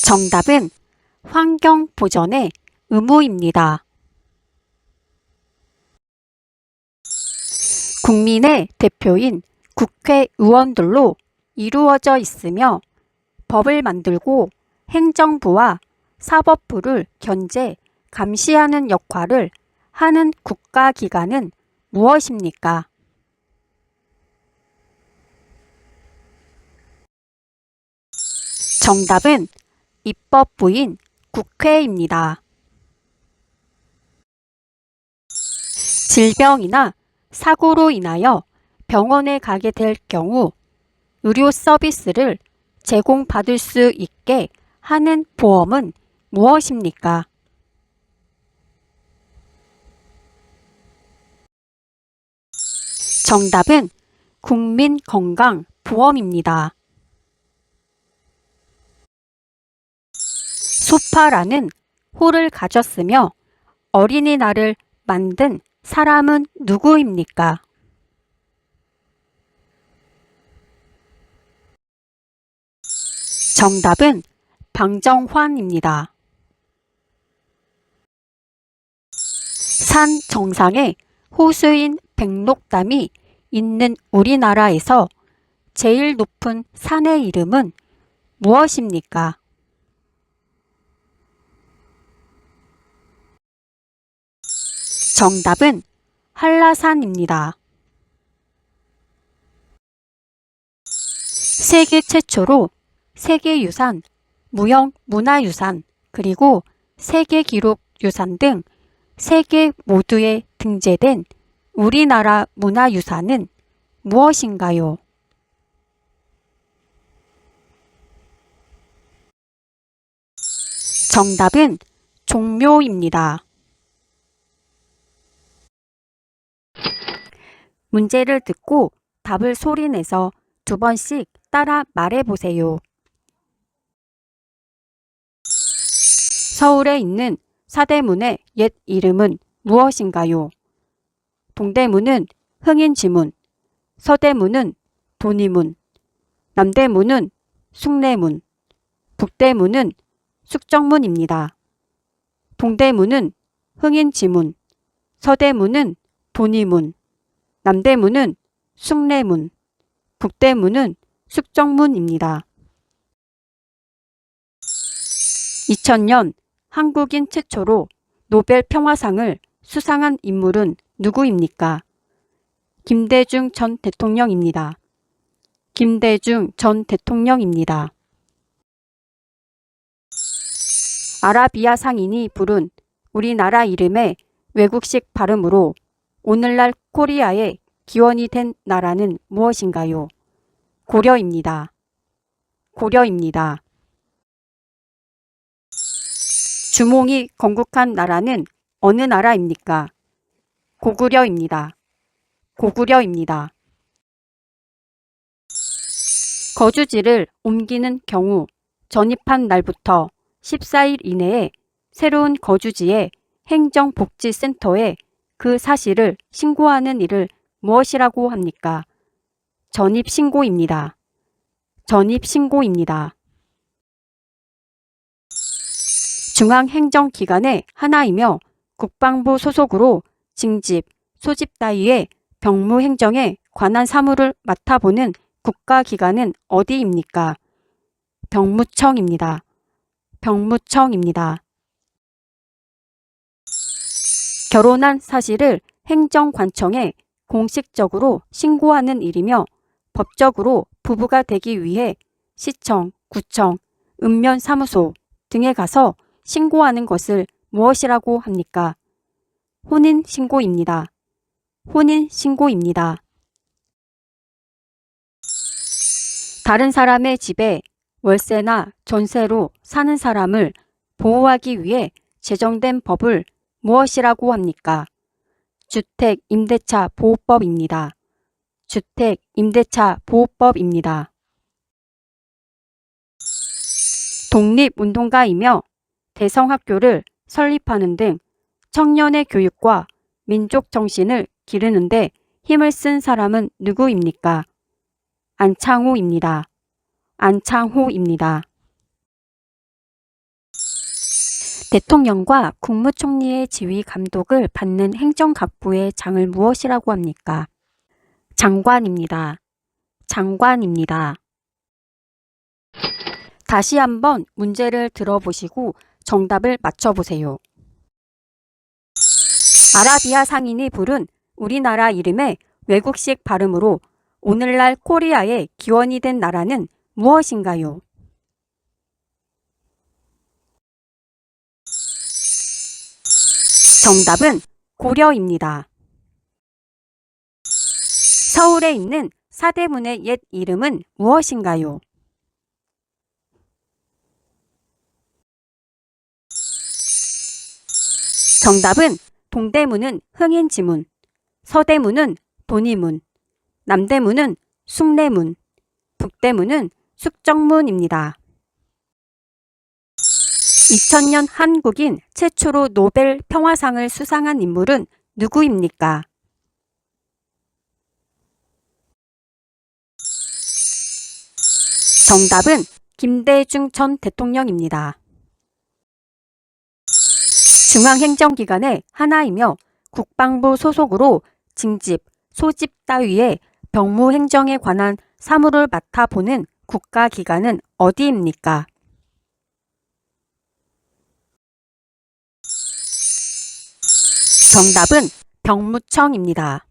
정답은 환경 보전의 의무입니다. 국민의 대표인 국회의원들로 이루어져 있으며 법을 만들고 행정부와 사법부를 견제, 감시하는 역할을 하는 국가기관은 무엇입니까? 정답은 입법부인 국회입니다. 질병이나 사고로 인하여 병원에 가게 될 경우 의료 서비스를 제공받을 수 있게 하는 보험은 무엇입니까? 정답은 국민건강보험입니다. 소파라는 호를 가졌으며 어린이날을 만든 사람은 누구입니까? 정답은 방정환입니다. 산 정상에 호수인 백록담이 있는 우리나라에서 제일 높은 산의 이름은 무엇입니까? 정답은 한라산입니다. 세계 최초로 세계유산, 무형문화유산, 그리고 세계기록유산 등 세계 모두에 등재된 우리나라 문화유산은 무엇인가요? 정답은 종묘입니다. 문제를 듣고 답을 소리내서 2번씩 따라 말해보세요. 서울에 있는 사대문의 옛 이름은 무엇인가요? 동대문은 흥인지문, 서대문은 돈이문, 남대문은 숭례문, 북대문은 숙정문입니다. 동대문은 흥인지문, 서대문은 돈이문, 남대문은 숭례문, 북대문은 숙정문입니다. 2000년 한국인 최초로 노벨 평화상을 수상한 인물은 누구입니까? 김대중 전 대통령입니다. 김대중 전 대통령입니다. 아라비아 상인이 부른 우리나라 이름의 외국식 발음으로 오늘날 코리아의 기원이 된 나라는 무엇인가요? 고려입니다. 고려입니다. 주몽이 건국한 나라는 어느 나라입니까? 고구려입니다. 고구려입니다. 거주지를 옮기는 경우 전입한 날부터 14일 이내에 새로운 거주지의 행정복지센터에 그 사실을 신고하는 일을 무엇이라고 합니까? 전입신고입니다. 전입신고입니다. 중앙행정기관의 하나이며 국방부 소속으로 징집, 소집 따위의 병무행정에 관한 사무를 맡아보는 국가기관은 어디입니까? 병무청입니다. 병무청입니다. 결혼한 사실을 행정관청에 공식적으로 신고하는 일이며 법적으로 부부가 되기 위해 시청, 구청, 읍면사무소 등에 가서 신고하는 것을 무엇이라고 합니까? 혼인신고입니다. 혼인신고입니다. 다른 사람의 집에 월세나 전세로 사는 사람을 보호하기 위해 제정된 법을 무엇이라고 합니까? 주택임대차 보호법입니다. 주택임대차 보호법입니다. 독립운동가이며 대성학교를 설립하는 등 청년의 교육과 민족 정신을 기르는 데 힘을 쓴 사람은 누구입니까? 안창호입니다. 안창호입니다. 대통령과 국무총리의 지휘 감독을 받는 행정각부의 장을 무엇이라고 합니까? 장관입니다. 장관입니다. 다시 한번 문제를 들어보시고 정답을 맞춰보세요. 아라비아 상인이 부른 우리나라 이름의 외국식 발음으로 오늘날 코리아의 기원이 된 나라는 무엇인가요? 정답은 고려입니다. 서울에 있는 사대문의 옛 이름은 무엇인가요? 정답은 동대문은 흥인지문, 서대문은 돈이문, 남대문은 숭례문, 북대문은 숙정문입니다. 2000년 한국인 최초로 노벨 평화상을 수상한 인물은 누구입니까? 정답은 김대중 전 대통령입니다. 중앙행정기관의 하나이며 국방부 소속으로 징집, 소집 따위의 병무행정에 관한 사무를 맡아보는 국가기관은 어디입니까? 정답은 병무청입니다.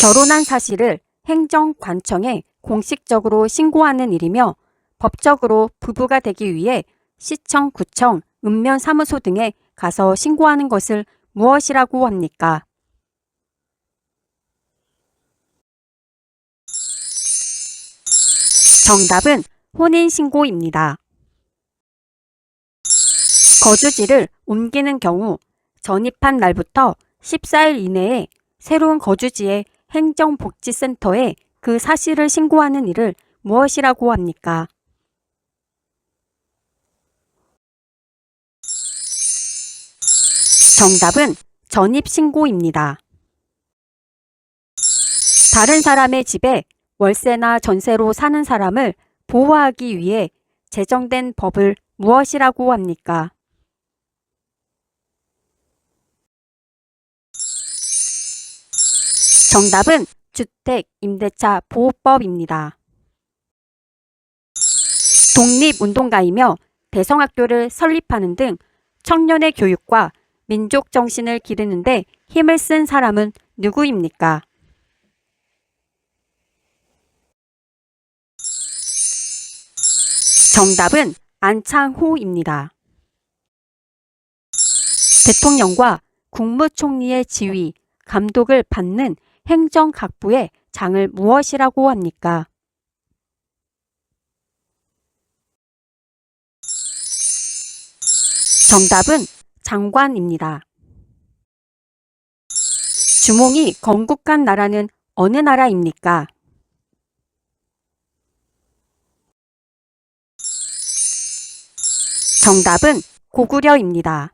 결혼한 사실을 행정관청에 공식적으로 신고하는 일이며 법적으로 부부가 되기 위해 시청, 구청, 읍면사무소 등에 가서 신고하는 것을 무엇이라고 합니까? 정답은 혼인신고입니다. 거주지를 옮기는 경우 전입한 날부터 14일 이내에 새로운 거주지의 행정복지센터에 그 사실을 신고하는 일을 무엇이라고 합니까? 정답은 전입신고입니다. 다른 사람의 집에 월세나 전세로 사는 사람을 보호하기 위해 제정된 법을 무엇이라고 합니까? 정답은 주택임대차 보호법입니다. 독립운동가이며 대성학교를 설립하는 등 청년의 교육과 민족 정신을 기르는 데 힘을 쓴 사람은 누구입니까? 정답은 안창호입니다. 대통령과 국무총리의 지휘, 감독을 받는 행정각부의 장을 무엇이라고 합니까? 정답은 장관입니다. 주몽이 건국한 나라는 어느 나라입니까? 정답은 고구려입니다.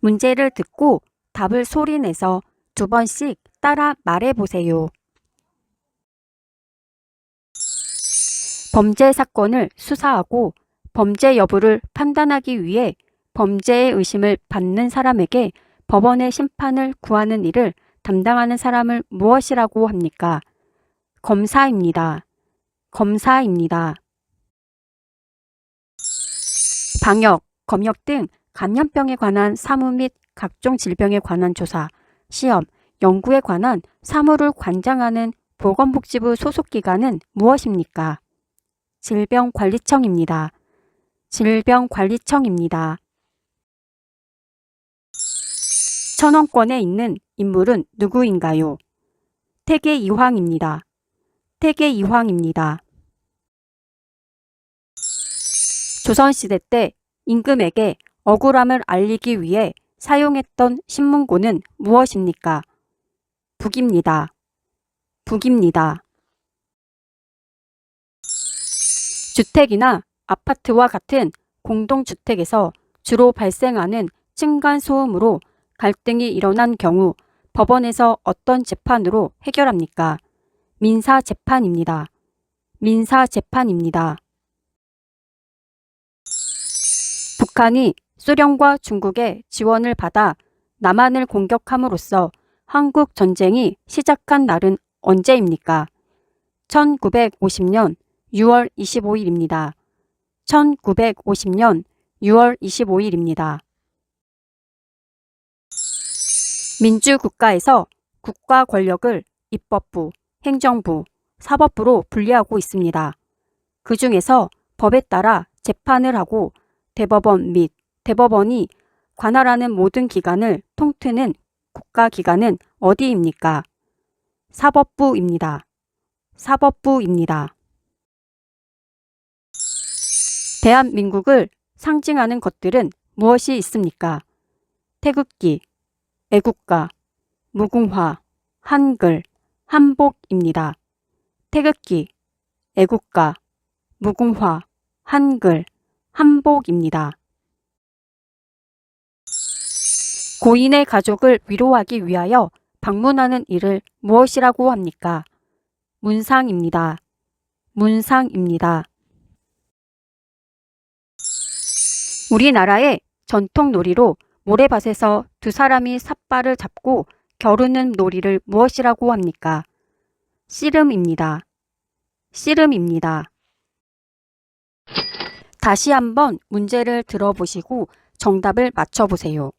문제를 듣고 답을 소리내서 2번씩 따라 말해보세요. 범죄 사건을 수사하고 범죄 여부를 판단하기 위해 범죄의 의심을 받는 사람에게 법원의 심판을 구하는 일을 담당하는 사람을 무엇이라고 합니까? 검사입니다. 검사입니다. 방역, 검역 등 감염병에 관한 사무 및 각종 질병에 관한 조사, 시험, 연구에 관한 사무를 관장하는 보건복지부 소속기관은 무엇입니까? 질병관리청입니다. 질병관리청입니다. 천왕권에 있는 인물은 누구인가요? 태계 이황입니다. 태계 이황입니다. 조선시대 때 임금에게 억울함을 알리기 위해 사용했던 신문고는 무엇입니까? 북입니다. 북입니다. 주택이나 아파트와 같은 공동주택에서 주로 발생하는 층간소음으로 갈등이 일어난 경우 법원에서 어떤 재판으로 해결합니까? 민사재판입니다. 민사재판입니다. 북한이 소련과 중국의 지원을 받아 남한을 공격함으로써 한국 전쟁이 시작한 날은 언제입니까? 1950년 6월 25일입니다. 1950년 6월 25일입니다. 민주국가에서 국가 권력을 입법부, 행정부, 사법부로 분리하고 있습니다. 그 중에서 법에 따라 재판을 하고 대법원 및 대법원이 관할하는 모든 기관을 통트는 국가기관은 어디입니까? 사법부입니다. 사법부입니다. 대한민국을 상징하는 것들은 무엇이 있습니까? 태극기, 애국가, 무궁화, 한글, 한복입니다. 태극기, 애국가, 무궁화, 한글, 한복입니다. 고인의 가족을 위로하기 위하여 방문하는 일을 무엇이라고 합니까? 문상입니다. 문상입니다. 우리나라의 전통 놀이로 모래밭에서 두 사람이 삿발을 잡고 겨루는 놀이를 무엇이라고 합니까? 씨름입니다. 씨름입니다. 다시 한번 문제를 들어보시고 정답을 맞춰보세요.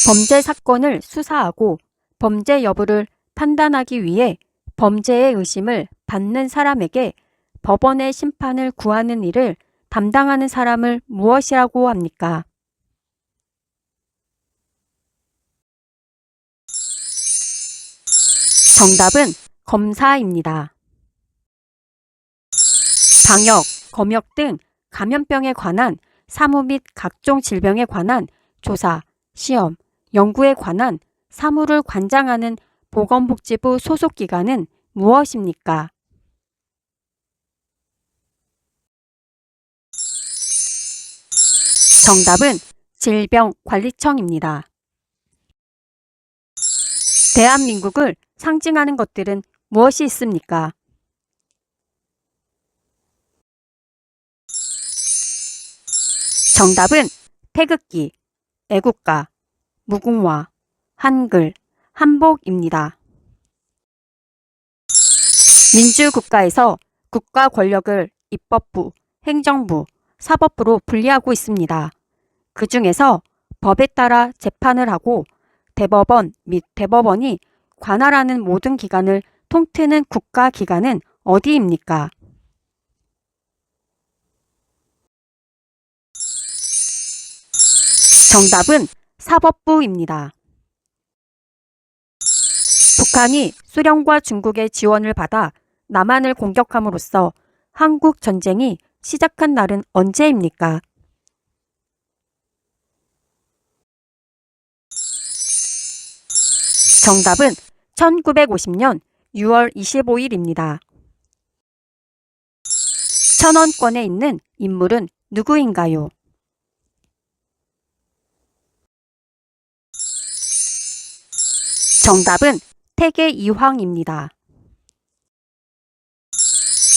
범죄 사건을 수사하고 범죄 여부를 판단하기 위해 범죄의 의심을 받는 사람에게 법원의 심판을 구하는 일을 담당하는 사람을 무엇이라고 합니까? 정답은 검사입니다. 방역, 검역 등 감염병에 관한 사무 및 각종 질병에 관한 조사, 시험, 연구에 관한 사무를 관장하는 보건복지부 소속기관은 무엇입니까? 정답은 질병관리청입니다. 대한민국을 상징하는 것들은 무엇이 있습니까? 정답은 태극기, 애국가, 무궁화, 한글, 한복입니다. 민주국가에서 국가 권력을 입법부, 행정부, 사법부로 분리하고 있습니다. 그 중에서 법에 따라 재판을 하고 대법원 및 대법원이 관할하는 모든 기관을 통트는 국가기관은 어디입니까? 정답은 사법부입니다. 북한이 소련과 중국의 지원을 받아 남한을 공격함으로써 한국 전쟁이 시작한 날은 언제입니까? 정답은 1950년 6월 25일입니다. 천원권에 있는 인물은 누구인가요? 정답은 태계 이황입니다.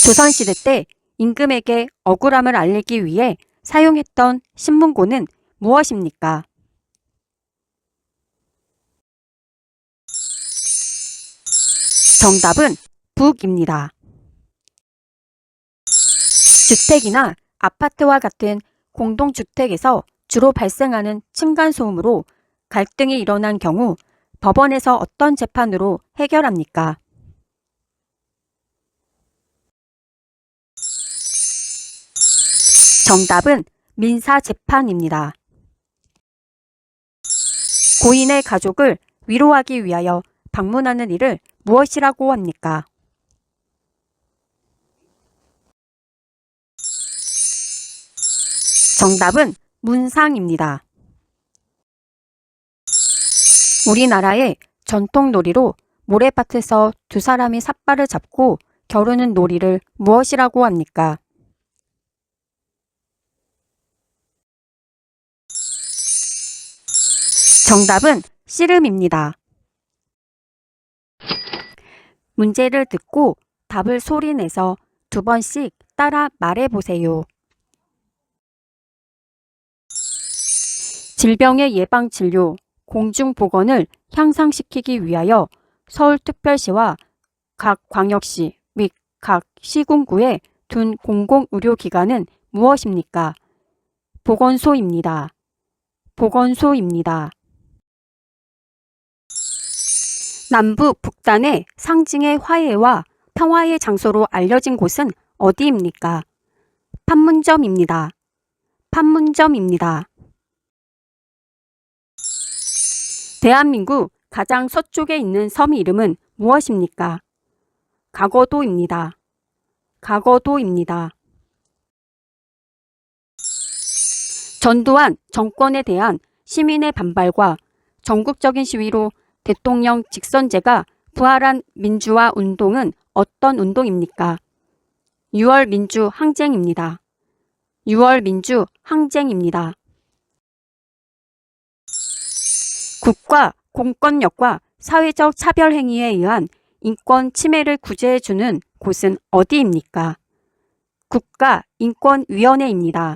조선시대 때 임금에게 억울함을 알리기 위해 사용했던 신문고는 무엇입니까? 정답은 북입니다. 주택이나 아파트와 같은 공동주택에서 주로 발생하는 층간소음으로 갈등이 일어난 경우 법원에서 어떤 재판으로 해결합니까? 정답은 민사재판입니다. 고인의 가족을 위로하기 위하여 방문하는 일을 무엇이라고 합니까? 정답은 문상입니다. 우리나라의 전통 놀이로 모래밭에서 두 사람이 삿발을 잡고 겨루는 놀이를 무엇이라고 합니까? 정답은 씨름입니다. 문제를 듣고 답을 소리내서 2번씩 따라 말해보세요. 질병의 예방 진료, 공중보건을 향상시키기 위하여 서울특별시와 각 광역시 및 각 시군구에 둔 공공의료기관은 무엇입니까? 보건소입니다. 보건소입니다. 남북 북단의 상징의 화해와 평화의 장소로 알려진 곳은 어디입니까? 판문점입니다. 판문점입니다. 대한민국 가장 서쪽에 있는 섬 이름은 무엇입니까? 가거도입니다. 가거도입니다. 전두환 정권에 대한 시민의 반발과 전국적인 시위로 대통령 직선제가 부활한 민주화 운동은 어떤 운동입니까? 6월 민주 항쟁입니다. 6월 민주 항쟁입니다. 국가 공권력과 사회적 차별 행위에 의한 인권 침해를 구제해주는 곳은 어디입니까? 국가인권위원회입니다.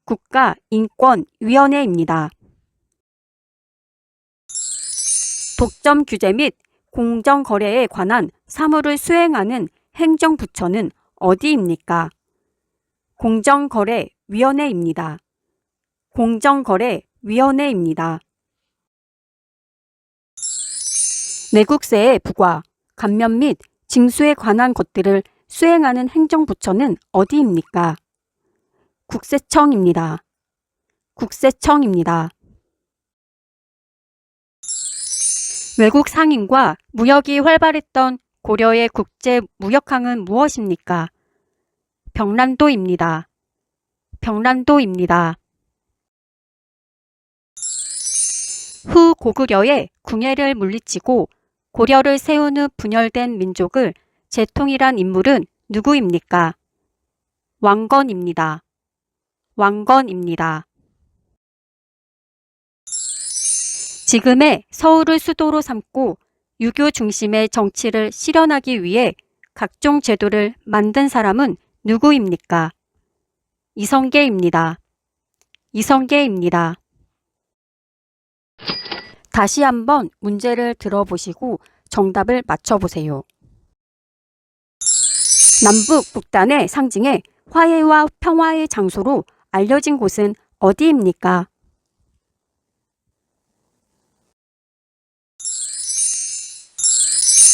국가인권위원회입니다. 독점 규제 및 공정거래에 관한 사무를 수행하는 행정부처는 어디입니까? 공정거래위원회입니다. 공정거래위원회입니다. 내국세의 부과, 감면 및 징수에 관한 것들을 수행하는 행정부처는 어디입니까? 국세청입니다. 국세청입니다. 외국 상인과 무역이 활발했던 고려의 국제 무역항은 무엇입니까? 병란도입니다. 병란도입니다. 후 고구려의 궁예를 물리치고 고려를 세운 후 분열된 민족을 재통일한 인물은 누구입니까? 왕건입니다. 왕건입니다. 지금의 서울을 수도로 삼고 유교 중심의 정치를 실현하기 위해 각종 제도를 만든 사람은 누구입니까? 이성계입니다. 이성계입니다. 다시 한번 문제를 들어보시고 정답을 맞춰보세요. 남북 북단의 상징의 화해와 평화의 장소로 알려진 곳은 어디입니까?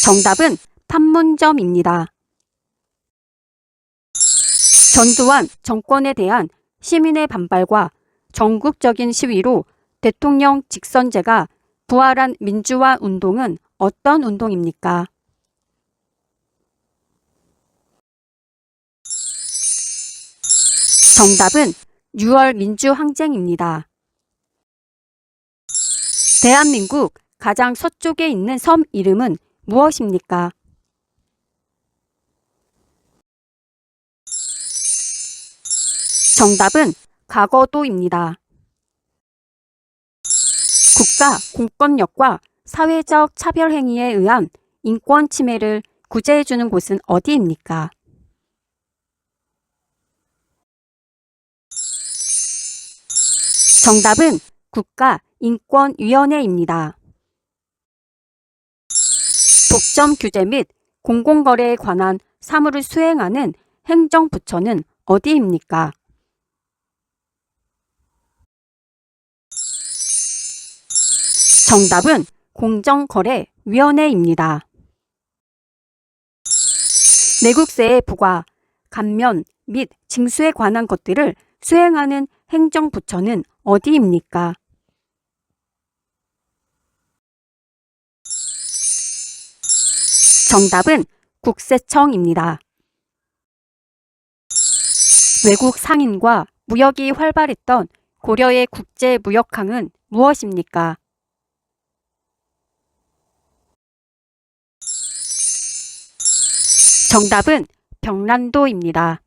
정답은 판문점입니다. 전두환 정권에 대한 시민의 반발과 전국적인 시위로 대통령 직선제가 부활한 민주화 운동은 어떤 운동입니까? 정답은 6월 민주항쟁입니다. 대한민국 가장 서쪽에 있는 섬 이름은 무엇입니까? 정답은 과거도입니다. 국가 공권력과 사회적 차별 행위에 의한 인권 침해를 구제해주는 곳은 어디입니까? 정답은 국가인권위원회입니다. 독점 규제 및 공공거래에 관한 사무를 수행하는 행정부처는 어디입니까? 정답은 공정거래위원회입니다. 내국세의 부과, 감면 및 징수에 관한 것들을 수행하는 행정부처는 어디입니까? 정답은 국세청입니다. 외국 상인과 무역이 활발했던 고려의 국제무역항은 무엇입니까? 정답은 병란도입니다.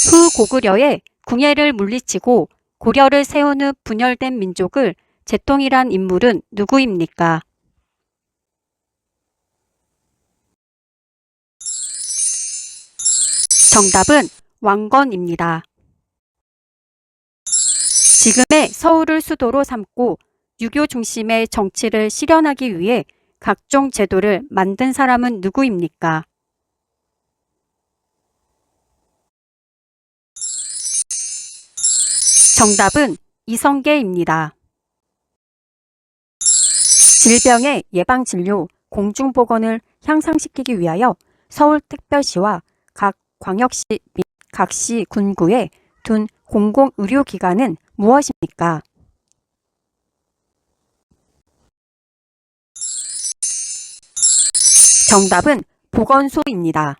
후고구려의 궁예를 물리치고 고려를 세운 후 분열된 민족을 재통일한 인물은 누구입니까? 정답은 왕건입니다. 지금의 서울을 수도로 삼고 유교 중심의 정치를 실현하기 위해 각종 제도를 만든 사람은 누구입니까? 정답은 이성계입니다. 질병의 예방진료, 공중보건을 향상시키기 위하여 서울특별시와 각 광역시 및 각시 군구에 둔 공공의료기관은 무엇입니까? 정답은 보건소입니다.